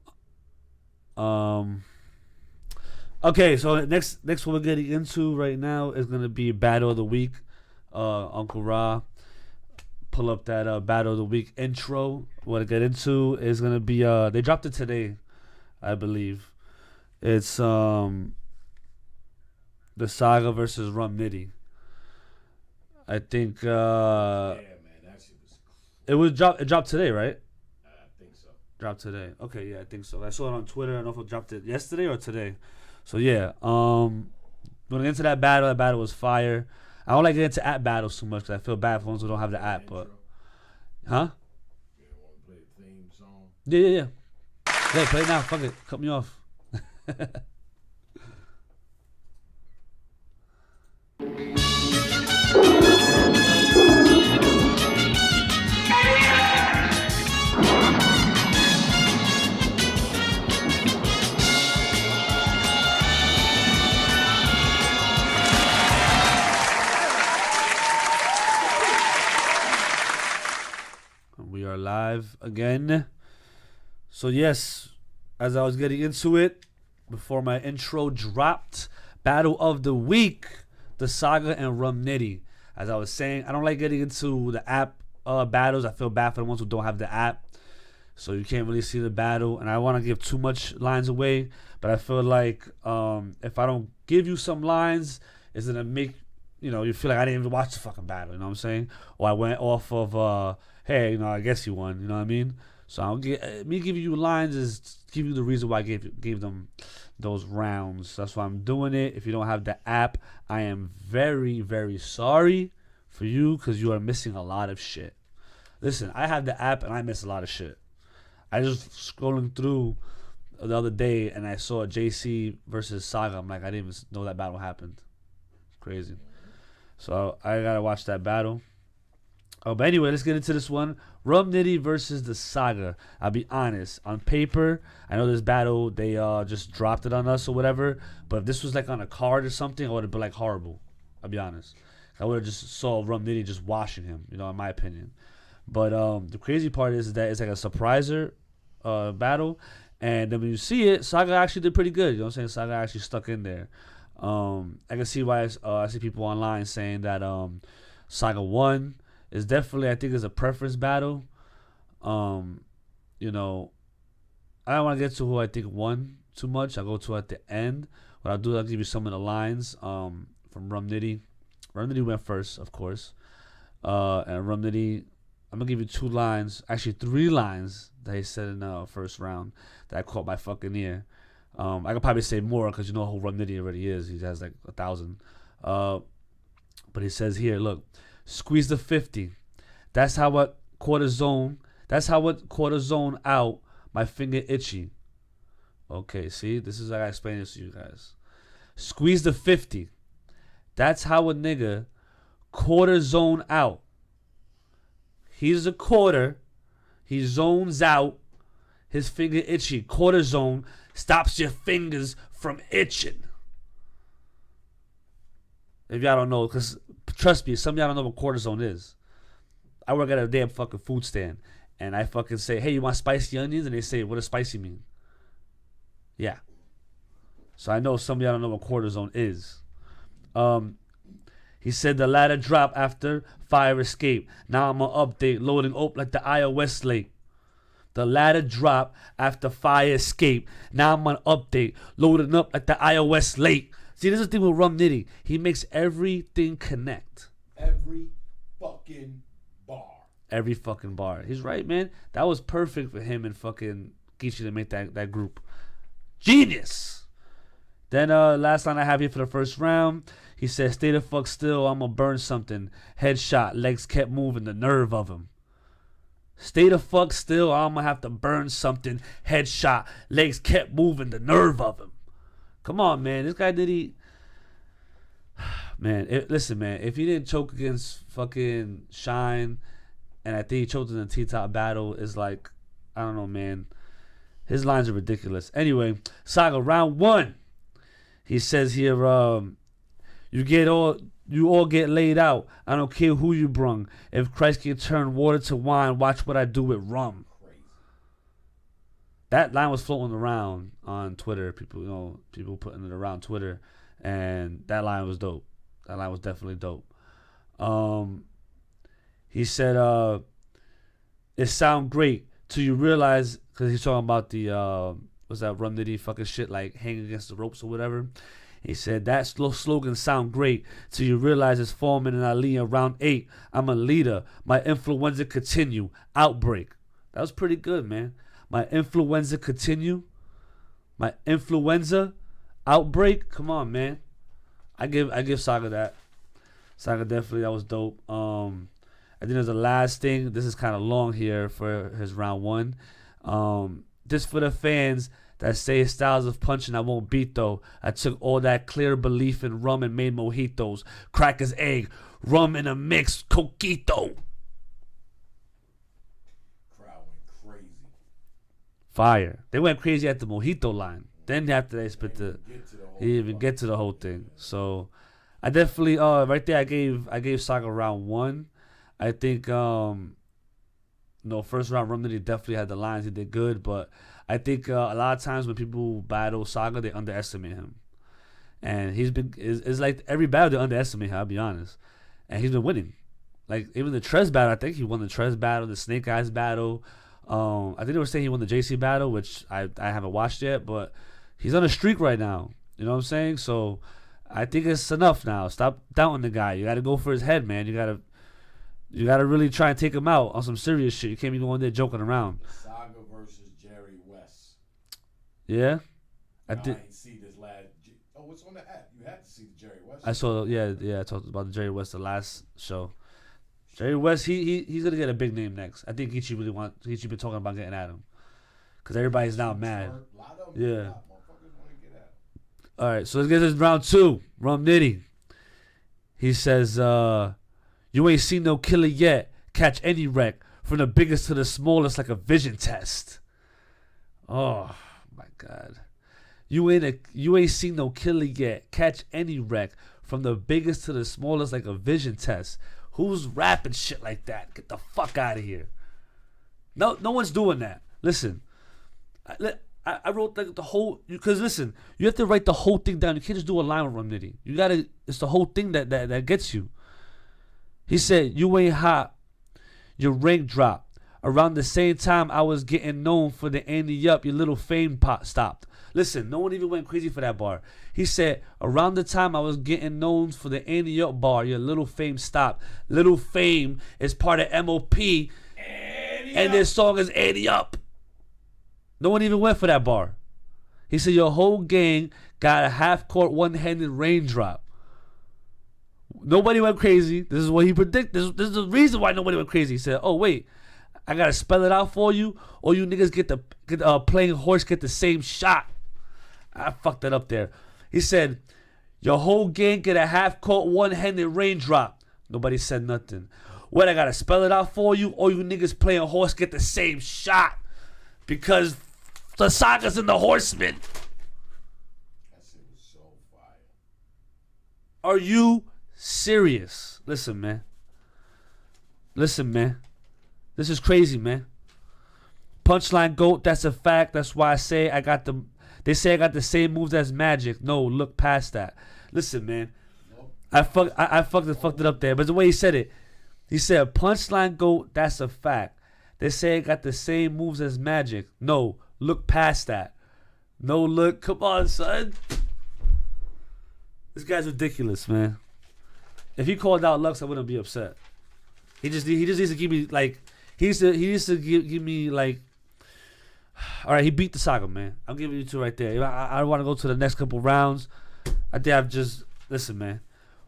okay. So next what we're getting into right now is gonna be Battle of the Week. Uncle Rah, pull up that Battle of the Week intro. What I get into is gonna be they dropped it today, I believe. It's the Saga versus Rum Nitty. I think Yeah, man, that shit was. it dropped today, right? I think so. Dropped today. Okay, yeah, I think so. I saw it on Twitter. I don't know if it dropped it yesterday or today. So yeah, when I get into that battle was fire. I don't like getting into app battles too much because I feel bad for ones who don't have the app. But, huh? You want to play the theme song? Yeah. Yeah, play it now. Fuck it. Cut me off. We are live again. So yes, as I was getting into it, before my intro dropped, Battle of the Week, the Saga and Rum Nitty. As I was saying, I don't like getting into the app battles. I feel bad for the ones who don't have the app, so you can't really see the battle. And I want to give too much lines away, but I feel like if I don't give you some lines, it's gonna make you feel like I didn't even watch the fucking battle. You know what I'm saying? Or I went off of hey, I guess you won. You know what I mean? So I'll me giving you lines is give you the reason why I gave them those rounds. That's why I'm doing it. If you don't have the app, I am very, very sorry for you because you are missing a lot of shit. Listen, I have the app and I miss a lot of shit. I just scrolling through the other day and I saw JC versus Saga. I'm like, I didn't even know that battle happened. Crazy. So I gotta watch that battle. But anyway, let's get into this one. Rum Nitty versus the Saga. I'll be honest. On paper, I know this battle, they just dropped it on us or whatever. But if this was like on a card or something, I would have been like horrible. I'll be honest. I would have just saw Rum Nitty just washing him, in my opinion. But the crazy part is that it's like a surpriser battle. And then when you see it, Saga actually did pretty good. You know what I'm saying? Saga actually stuck in there. I can see why I see people online saying that Saga won. It's definitely, I think, it's a preference battle. I don't want to get to who I think won too much. I'll go to at the end. What I'll do, I'll give you some of the lines from Rum Nitty. Rum Nitty went first, of course. And Rum Nitty, I'm going to give you 2 lines, actually 3 lines that he said in the first round that I caught my fucking ear. I could probably say more because you know who Rum Nitty already is. He has like 1,000. But he says here, look. Squeeze the 50. That's how what quarter zone out. My finger itchy. Okay, see? This is how I explain this to you guys. Squeeze the 50. That's how a nigga quarter zone out. He's a quarter. He zones out. His finger itchy. Quarter zone stops your fingers from itching. If y'all don't know, because trust me, some of y'all don't know what quarter zone is. I work at a damn fucking food stand, and I fucking say, hey, you want spicy onions? And they say, what does spicy mean? Yeah. So I know some of y'all don't know what quarter zone is. He said the ladder drop after fire escape. Now I'm on update, loading up like the iOS late. The ladder drop after fire escape. Now I'm on update, loading up like the iOS late. See, this is the thing with Rum Nitty. He makes everything connect. Every fucking bar. Every fucking bar. He's right, man. That was perfect for him and fucking Geechee to make that group. Genius. Then last line I have here for the first round. He said, stay the fuck still, I'ma burn something. Headshot, legs kept moving, the nerve of him. Stay the fuck still, I'ma have to burn something. Headshot, legs kept moving, the nerve of him. Come on, man. This guy did he... Man, listen, man. If he didn't choke against fucking Shine, and I think he choked in the T-Top battle, is like... I don't know, man. His lines are ridiculous. Anyway, Saga, round 1. He says here, you get all you all get laid out. I don't care who you brung. If Christ can turn water to wine, watch what I do with rum. That line was floating around on Twitter. People putting it around Twitter, and that line was dope. That line was definitely dope. He said, "It sound great till you realize," because he's talking about the what's that Rum Nitty fucking shit, like hanging against the ropes or whatever. He said that slogan sound great till you realize it's forming in Ali round 8. I'm a leader. My influenza continue. Outbreak. That was pretty good, man. My influenza continue. My influenza outbreak. Come on, man. I give Saga that. Saga definitely, that was dope. I think there's the last thing. This is kind of long here for his round 1. Just for the fans that say styles of punching I won't beat though. I took all that clear belief in rum and made mojitos. Crackers egg, rum in a mix, coquito. Crowd went crazy. Fire. They went crazy at the mojito line. Then after they spit he didn't even get to the whole thing. So I definitely right there I gave Saga round 1. I think first round Rum Nitty definitely had the lines. He did good, but I think a lot of times when people battle Saga, they underestimate him. And it's like every battle they underestimate him, I'll be honest. And he's been winning. Like even the Trez battle, I think he won the Trez battle, the Snake Eyes battle. I think they were saying he won the JC battle, which I haven't watched yet, but he's on a streak right now. You know what I'm saying? So I think it's enough now. Stop doubting the guy. You got to go for his head, man. You got to really try and take him out on some serious shit. You can't be going there joking around. Saga versus Jerry West. Yeah? I didn't see this last. Oh, what's on the app? You had to see the Jerry West. I saw, I talked about the Jerry West the last show. Jerry West, he's going to get a big name next. I think Ichi been talking about getting at him. Because everybody's now mad. Yeah. All right, so let's get this round 2. Rum Nitty. He says, you ain't seen no killer yet. Catch any wreck. From the biggest to the smallest like a vision test. Oh, my God. You ain't seen no killer yet. Catch any wreck. From the biggest to the smallest like a vision test. Who's rapping shit like that? Get the fuck out of here. No one's doing that. Listen. I wrote like the whole, because listen, you have to write the whole thing down. You can't just do a line with Rum Nitty. It's the whole thing that gets you. He said, you ain't hot, your rank dropped. Around the same time I was getting known for the Andy Up, your little fame pot stopped. Listen, no one even went crazy for that bar. He said, around the time I was getting known for the Andy Up bar, your little fame stopped. Little Fame is part of MOP, and this song is Andy Up. No one even went for that bar. He said, your whole gang got a half-court, one-handed raindrop. Nobody went crazy. This is what he predicted. This is the reason why nobody went crazy. He said, oh, wait, I got to spell it out for you, or you niggas get playing horse get the same shot. I fucked that up there. He said, your whole gang get a half-court, one-handed raindrop. Nobody said nothing. What, I got to spell it out for you, or you niggas playing horse get the same shot? Because the Sagas and the Horsemen. That shit was so fire. Are you serious? Listen, man. This is crazy, man. Punchline GOAT, that's a fact. That's why I say they say I got the same moves as Magic. No, look past that. Listen, man. I fucked it up there. But the way he said it, he said, punchline GOAT, that's a fact. They say I got the same moves as Magic. No, look past that. No, look. Come on, son. This guy's ridiculous, man. If he called out Lux, I wouldn't be upset. He just needs to give me like he needs to give me like. All right, he beat the Saga, man. I'm giving you 2 right there. I want to go to the next couple rounds. I think listen, man.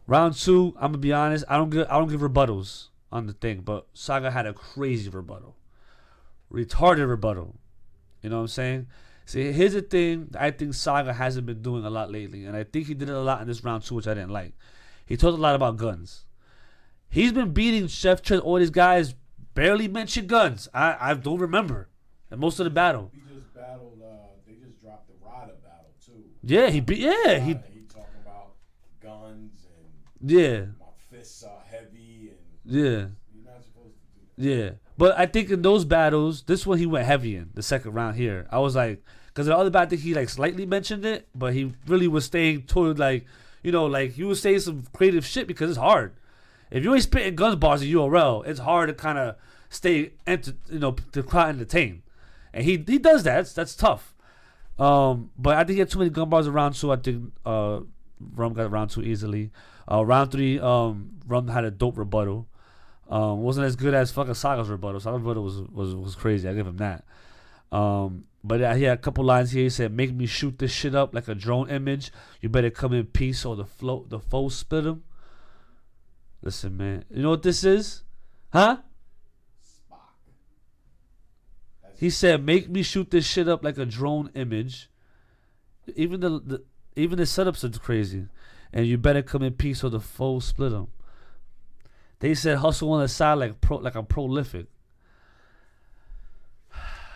Round 2, I'm gonna be honest. I don't give rebuttals on the thing, but Saga had a crazy rebuttal. Retarded rebuttal. You know what I'm saying? See, here's the thing I think Saga hasn't been doing a lot lately, and I think he did it a lot in this round 2, which I didn't like. He talked a lot about guns. He's been beating Chef Trent. All these guys barely mention guns. I don't remember. And most of the battle. He just battled, they just dropped the Rada battle, too. Yeah, he he talking about guns and Yeah. My fists are heavy and Yeah. you're not supposed to do that. Yeah. But I think in those battles, this one he went heavy in the second round here. I was like, because the other battle, I think he like slightly mentioned it, but he really was staying toward like, you know, like he was saying some creative shit because it's hard. If you ain't spitting guns bars in URL, it's hard to kind of stay, to quite entertain. And he does that. That's tough. But I think he had too many gun bars in round 2. I think Rum got round 2 easily. Round 3, Rum had a dope rebuttal. Wasn't as good as fucking Saga's rebuttal. Saga's rebuttal was crazy. I give him that. But he had a couple lines here. He said, "Make me shoot this shit up like a drone image. You better come in peace or the foe split him." Listen, man. You know what this is? Huh? He said, "Make me shoot this shit up like a drone image." Even the setups are crazy. And you better come in peace or the foe split him. They said hustle on the side like I'm prolific.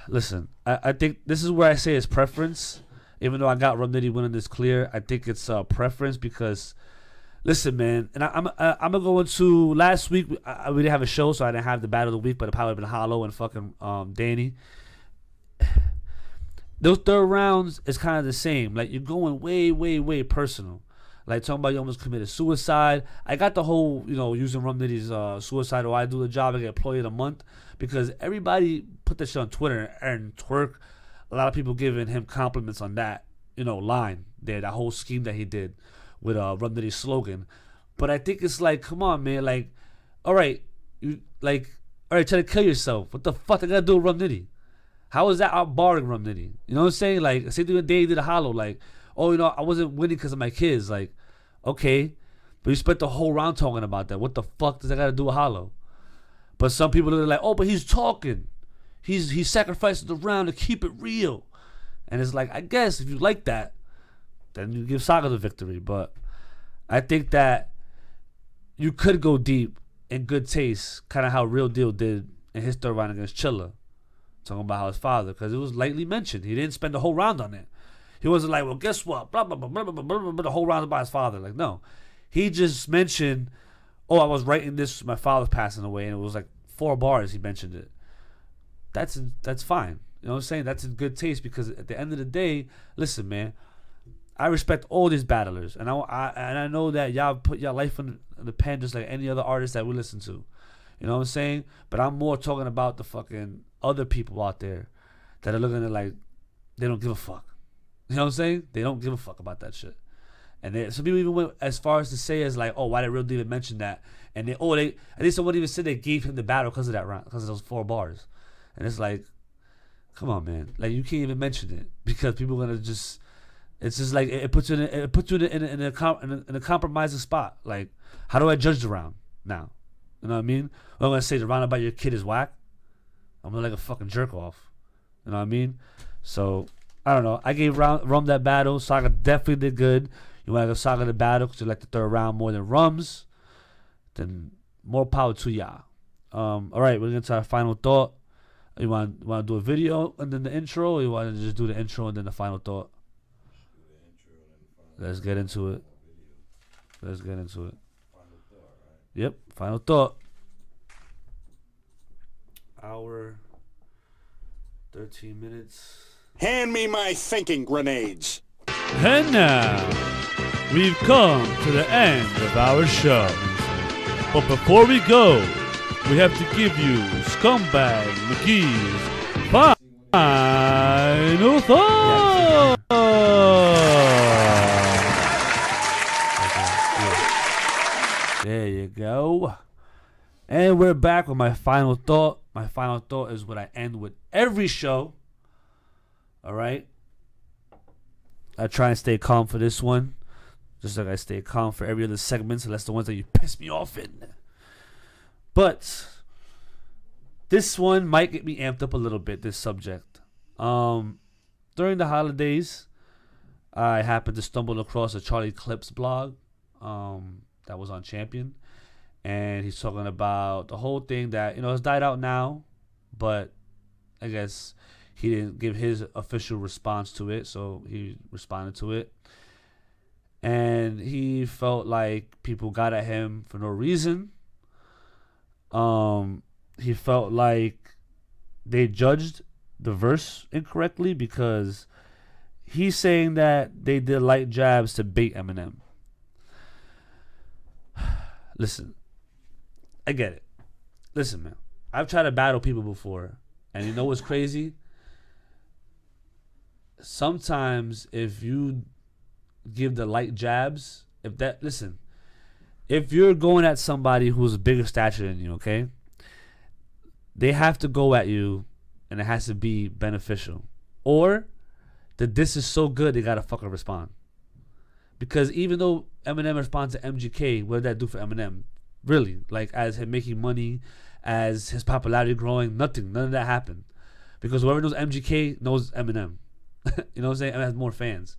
Listen, I think this is where I say it's preference. Even though I got Rum Nitty winning this clear, I think it's preference because, listen, man, and I'm gonna go into last week. We didn't have a show, so I didn't have the battle of the week, but it probably would have been Hollow and fucking Danny. Those third rounds is kind of the same. Like you're going way, way, way personal. Like talking about you almost committed suicide. I got the whole, using Rum Nitty's suicide or I do the job, I get employee of the month. Because everybody put that shit on Twitter and Twerk. A lot of people giving him compliments on that, line there, that whole scheme that he did with Rum Nitty's slogan. But I think it's like, come on, man. Like, all right, try to kill yourself. What the fuck I gotta do with Rum Nitty? How is that outbarring Rum Nitty? You know what I'm saying? Like, same thing with Day did a Hollow. Like, oh, I wasn't winning because of my kids. Like, okay, but you spent the whole round talking about that. What the fuck does that got to do with Hollow? But some people are like, oh, but he's talking. He sacrifices the round to keep it real. And it's like, I guess if you like that, then you give Saga the victory. But I think that you could go deep in good taste, kind of how Real Deal did in his third round against Chilla. Talking about how his father, because it was lightly mentioned. He didn't spend the whole round on it. He wasn't like, well, guess what? Blah, blah, blah, blah, blah, blah, blah, blah, the whole round about his father. Like, no. He just mentioned, oh, I was writing this, my father's passing away, and it was like 4 bars he mentioned it. That's fine. You know what I'm saying? That's in good taste because at the end of the day, listen, man, I respect all these battlers. And I know that y'all put your life in the pen just like any other artist that we listen to. You know what I'm saying? But I'm more talking about the fucking other people out there that are looking at like, they don't give a fuck. You know what I'm saying? They don't give a fuck about that shit. And some people even went as far as to say as like, oh, why did Real Deal even mention that? And at least someone even said they gave him the battle because of that round, because of those 4 bars. And it's like, come on, man. Like you can't even mention it because people are gonna just. It's just like it puts you in a compromising spot. Like, how do I judge the round now? You know what I mean? I'm gonna say the round about your kid is whack. I'm gonna like a fucking jerk off. You know what I mean? So I don't know. I gave Rum that battle. Saga definitely did good. You want to give Saga the battle because you like the third round more than Rum's. Then more power to ya. All right, we're gonna to our final thought. You want to do a video and then the intro, or you want to just do the intro and then the final thought? Let's get into it. Let's get into it. Final thought, right? Yep, final thought. Hour, 13 minutes. Hand me my thinking grenades. And now, we've come to the end of our show. But before we go, we have to give you Scumbag McGee's final thought. There you go. And we're back with my final thought. My final thought is what I end with every show. All right. I try and stay calm for this one. Just like I stay calm for every other segment, unless the ones that you piss me off in. But this one might get me amped up a little bit, this subject. During the holidays, I happened to stumble across a Charlie Clips blog that was on Champion. And he's talking about the whole thing that, it's died out now. But I guess he didn't give his official response to it, so he responded to it. and he felt like people got at him for no reason. He felt like they judged the verse incorrectly because he's saying that they did light jabs to bait Eminem. Listen, I get it. Listen, man, I've tried to battle people before, and you know what's crazy? Sometimes if you give the light jabs, if you're going at somebody who's a bigger stature than you, okay, they have to go at you, and it has to be beneficial, or the diss is so good they gotta fucking respond. Because even though Eminem responds to MGK, what did that do for Eminem? Really, like as him making money, as his popularity growing, nothing, none of that happened. Because whoever knows MGK knows Eminem. You know what I'm saying? Eminem has more fans.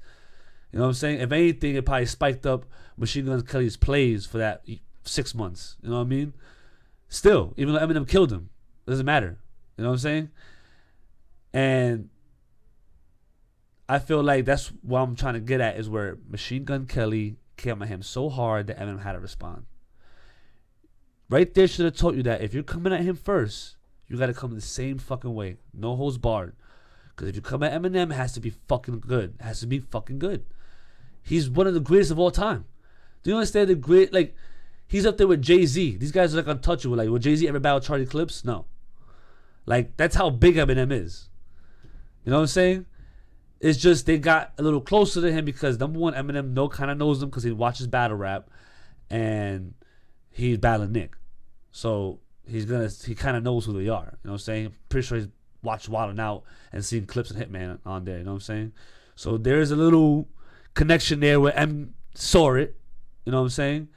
You know what I'm saying? If anything, it probably spiked up Machine Gun Kelly's plays for that 6 months. You know what I mean? Still, even though Eminem killed him, it doesn't matter. You know what I'm saying? And I feel like that's what I'm trying to get at, is where Machine Gun Kelly came at him so hard that Eminem had to respond. Right there should have told you that if you're coming at him first, you got to come the same fucking way. No holds barred. Because if you come at Eminem, it has to be fucking good. It has to be fucking good. He's one of the greatest of all time. Do you understand the great, like, he's up there with Jay-Z. These guys are like untouchable. Like, will Jay-Z ever battle Charlie Clips? No. Like, that's how big Eminem is. You know what I'm saying? It's just they got a little closer to him because, number one, Eminem kind of knows him because he watches battle rap and he's battling Nick. So he kind of knows who they are. You know what I'm saying? Pretty sure he's watched Wild 'N Out and seen clips of Hitman on there. You know what I'm saying? So there's a little connection there where M saw it. You know what I'm saying?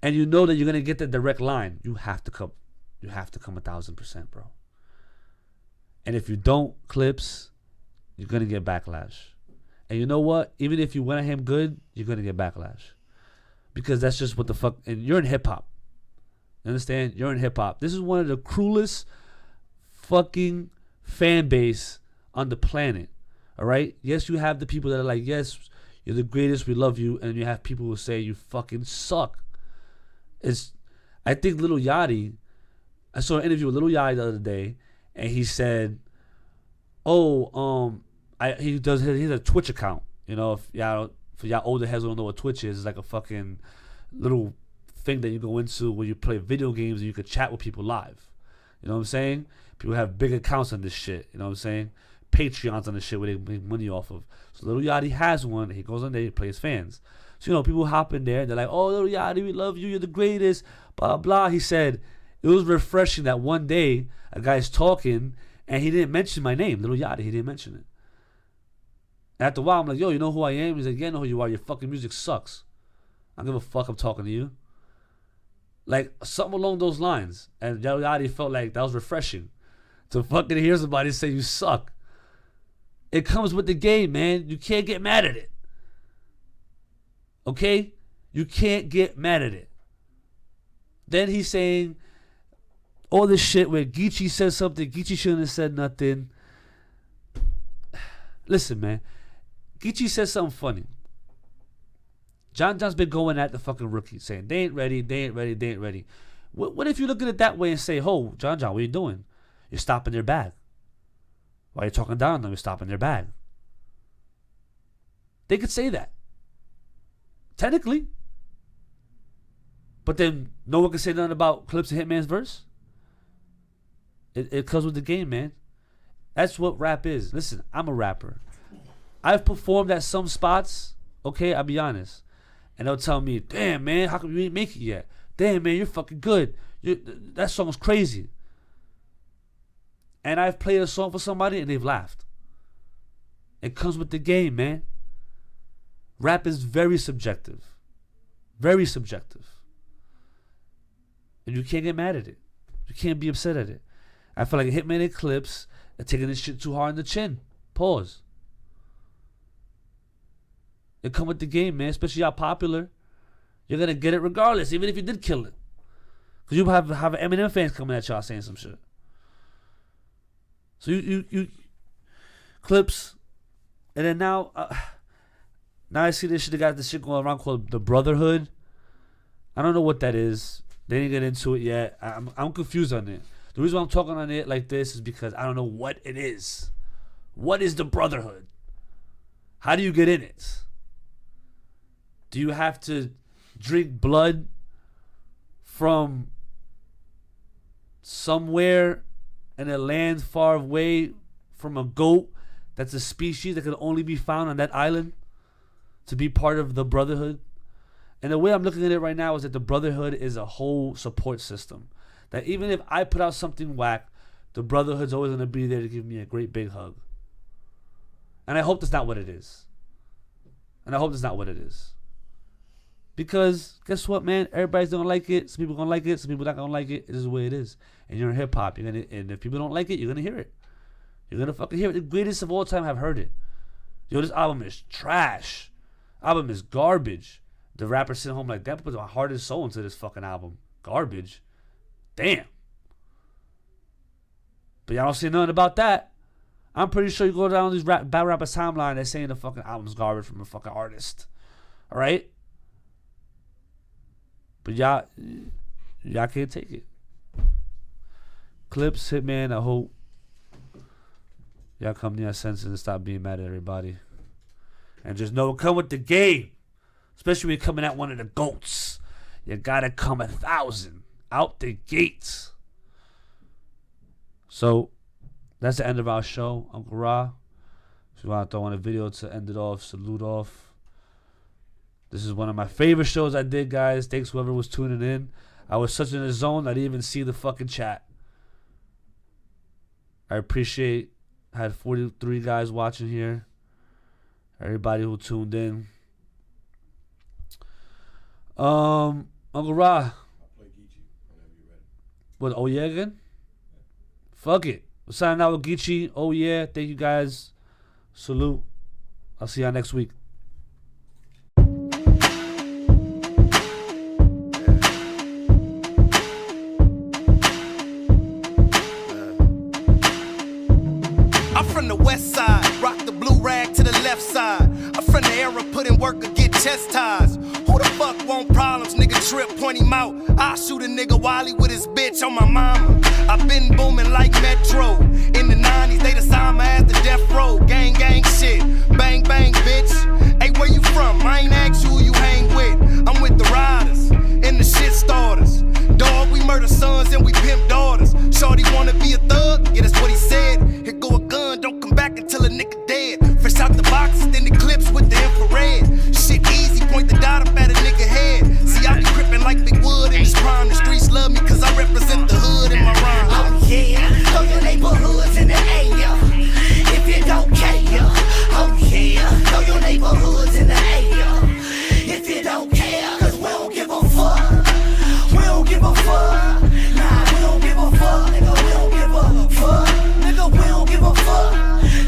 And you know that you're gonna get the direct line. You have to come 1,000%, bro. And if you don't, Clips, you're gonna get backlash. And you know what? Even if you went at him good, you're gonna get backlash. Because that's just what the fuck. And you're in hip hop. You understand? You're in hip hop. This is one of the cruelest fucking fan base on the planet. All right? Yes, you have the people that are like, yes, you're the greatest, we love you. And you have people who say you fucking suck. I think Lil Yachty, I saw an interview with Lil Yachty the other day, and he said, he has a Twitch account. You know, for y'all older heads who don't know what Twitch is, it's like a fucking little thing that you go into where you play video games and you can chat with people live. You know what I'm saying? People have big accounts on this shit. You know what I'm saying? Patreons on this shit where they make money off of. So Lil Yachty has one. He goes on there, he plays fans. So, you know, people hop in there and they're like, oh, Lil Yachty, we love you. You're the greatest. Blah, blah. He said, it was refreshing that one day a guy's talking and he didn't mention my name. Lil Yachty, he didn't mention it. After a while, I'm like, yo, you know who I am? He's like, yeah, I know who you are. Your fucking music sucks. I don't give a fuck. I'm talking to you. Like, something along those lines. And Lil Yachty felt like that was refreshing. To fucking hear somebody say you suck. It comes with the game, man. You can't get mad at it. Okay? You can't get mad at it. Then he's saying all this shit where Geechee says something. Geechee shouldn't have said nothing. Listen, man. Geechee says something funny. John John's been going at the fucking rookie, saying they ain't ready, they ain't ready, they ain't ready. What if you look at it that way and say, oh, John, what are you doing? You're stopping their bag. Why are you talking down on them? You're stopping their bag. They could say that. Technically. But then no one can say nothing about Clips of Hitman's verse. It comes with the game, man. That's what rap is. Listen, I'm a rapper. I've performed at some spots, okay, I'll be honest. And they'll tell me, damn, man, how come you ain't make it yet? Damn, man, you're fucking good. That song's crazy. And I've played a song for somebody and they've laughed. It comes with the game, man. Rap is very subjective. Very subjective. And you can't get mad at it. You can't be upset at it. I feel like Hitman and Clips are taking this shit too hard in the chin. Pause. It come with the game, man. Especially y'all popular. You're going to get it regardless, even if you did kill it. Because you have Eminem fans coming at y'all saying some shit. So you Clips, and then now Now I see this shit. They got this shit going around called the Brotherhood. I don't know what that is. They didn't get into it yet. I'm confused on it. The reason why I'm talking on it like this is because I don't know what it is. What is the Brotherhood? How do you get in it? Do you have to drink blood from somewhere in a land far away from a goat that's a species that can only be found on that island to be part of the Brotherhood? And the way I'm looking at it right now is that the Brotherhood is a whole support system. That even if I put out something whack, the Brotherhood's always going to be there to give me a great big hug. And I hope that's not what it is. Because guess what, man? Everybody's going to like it. Some people going to like it. Some people not going to like it. It is the way it is. And you're in hip-hop. And if people don't like it, you're going to hear it. You're going to fucking hear it. The greatest of all time have heard it. Yo, this album is trash. Album is garbage. The rapper sitting home like, damn, put my heart and soul into this fucking album. Garbage. Damn. But y'all don't see nothing about that. I'm pretty sure you go down these battle rappers timeline, they're saying the fucking album's garbage from a fucking artist. Alright? But y'all can't take it. Clips, Hitman, I hope y'all come to your senses and stop being mad at everybody. And just know, come with the game. Especially when you're coming at one of the GOATs. You gotta come 1,000 out the gates. So, that's the end of our show, Uncle Rah. If you want to throw in a video to end it off, salute off. This is one of my favorite shows I did, guys. Thanks whoever was tuning in. I was such in a zone, I didn't even see the fucking chat. I appreciate, I had 43 guys watching here. Everybody who tuned in. Uncle Rah. I'll play Geechee whenever you're ready. What, oh yeah again? Fuck it. We're signing out with Geechee. Oh yeah. Thank you guys. Salute. I'll see y'all next week. I'm from the west side, rock the blue rag to the left side. I'm from the era, put in work or get chastised. Who the fuck want problems? Nigga trip, point him out. I'll shoot a nigga while he with his bitch on my mama. I've been booming like Metro. In the 90s, they assigned my ass to death row. Gang, gang shit. Bang, bang, bitch. Hey, where you from? I ain't asked you who you hang with. I'm with the riders and the shit starters. Dog, we murder sons and we pimp daughters. Shorty wanna be a thug? Yeah, that's what he said. Here go a gun, don't come back until a nigga dead. Fresh out the box, then the clips with the infrared. Shit easy, point the dot up at a nigga head. See, I be crippin' like Big Wood in this prime. The streets love me cause I represent the hood in my rhyme. Oh yeah, throw your neighborhoods in the air. If you don't care, oh yeah, throw your neighborhoods in the air. If you don't care, cause we don't give a fuck. We don't give a fuck. Nah, we don't give a fuck. Nigga, we don't give a fuck. Nigga, we don't give a fuck.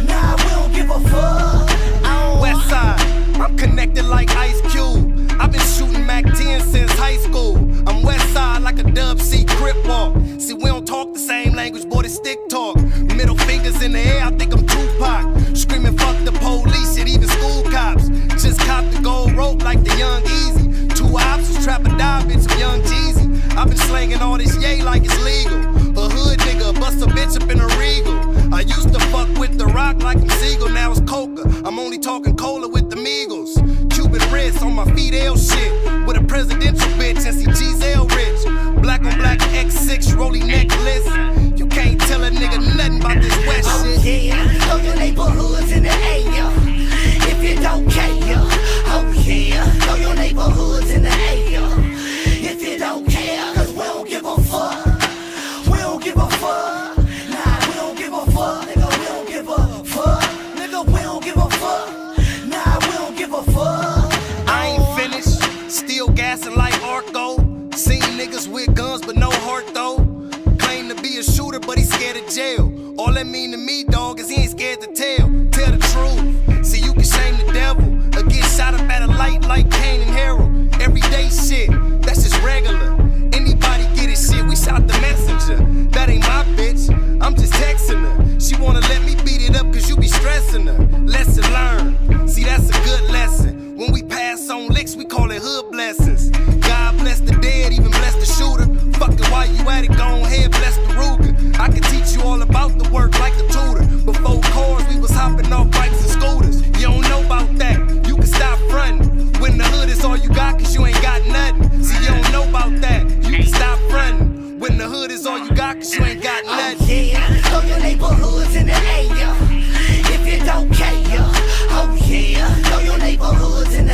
Nah, we don't give a fuck. West side, I'm connected like Ice Cube. I've been shooting Mac 10 since high school. I'm west side like a Dub C Crip walk. See, we don't talk the same language, boy, it's stick talk. Middle fingers in the air, I think I'm Tupac. Screaming fuck the police, shit, even school cops. Just cop the gold rope like the Young Easy. 2 ops was trap or die, bitch, I'm Young Jeezy. I've been slanging all this yay like it's legal. A hood nigga, bust a bitch up in a Regal. I used to fuck with the Rock like I'm Siegel, now it's Coca. I'm only talking cola with the Migos. Cuban wrist on my Fidel shit. With a presidential bitch, MCGEE rich. Black on black X6 rolling necklace. You can't tell a nigga nothing about this west shit. Oh yeah, throw your neighborhoods in the air. If you don't care, oh yeah, throw your neighborhoods in the air. If you don't care, cause we don't give a fuck. We don't give a fuck. Nah, we don't give a fuck. Nigga, we don't give a fuck. Nigga, we don't give a fuck. Nah, we don't give a fuck. I ain't finished, still gassing like Arco. Seen niggas with guns but no heart though. Claim to be a shooter but he's scared of jail. All that mean to me, dog, is he ain't scared to tell. Tell the truth. See, you can shame the devil or get shot up at a light like Cain and Harold. Everyday shit, that's just regular. Anybody get it shit, we shot the messenger. That ain't my bitch, I'm just texting her. She wanna let me beat it up cause you be stressing her. Lesson learned, see that's a good lesson. the hood is all you got, cause you ain't got nothing. Oh yeah, throw your neighborhoods in the air. If you don't care, oh yeah, throw your neighborhoods in the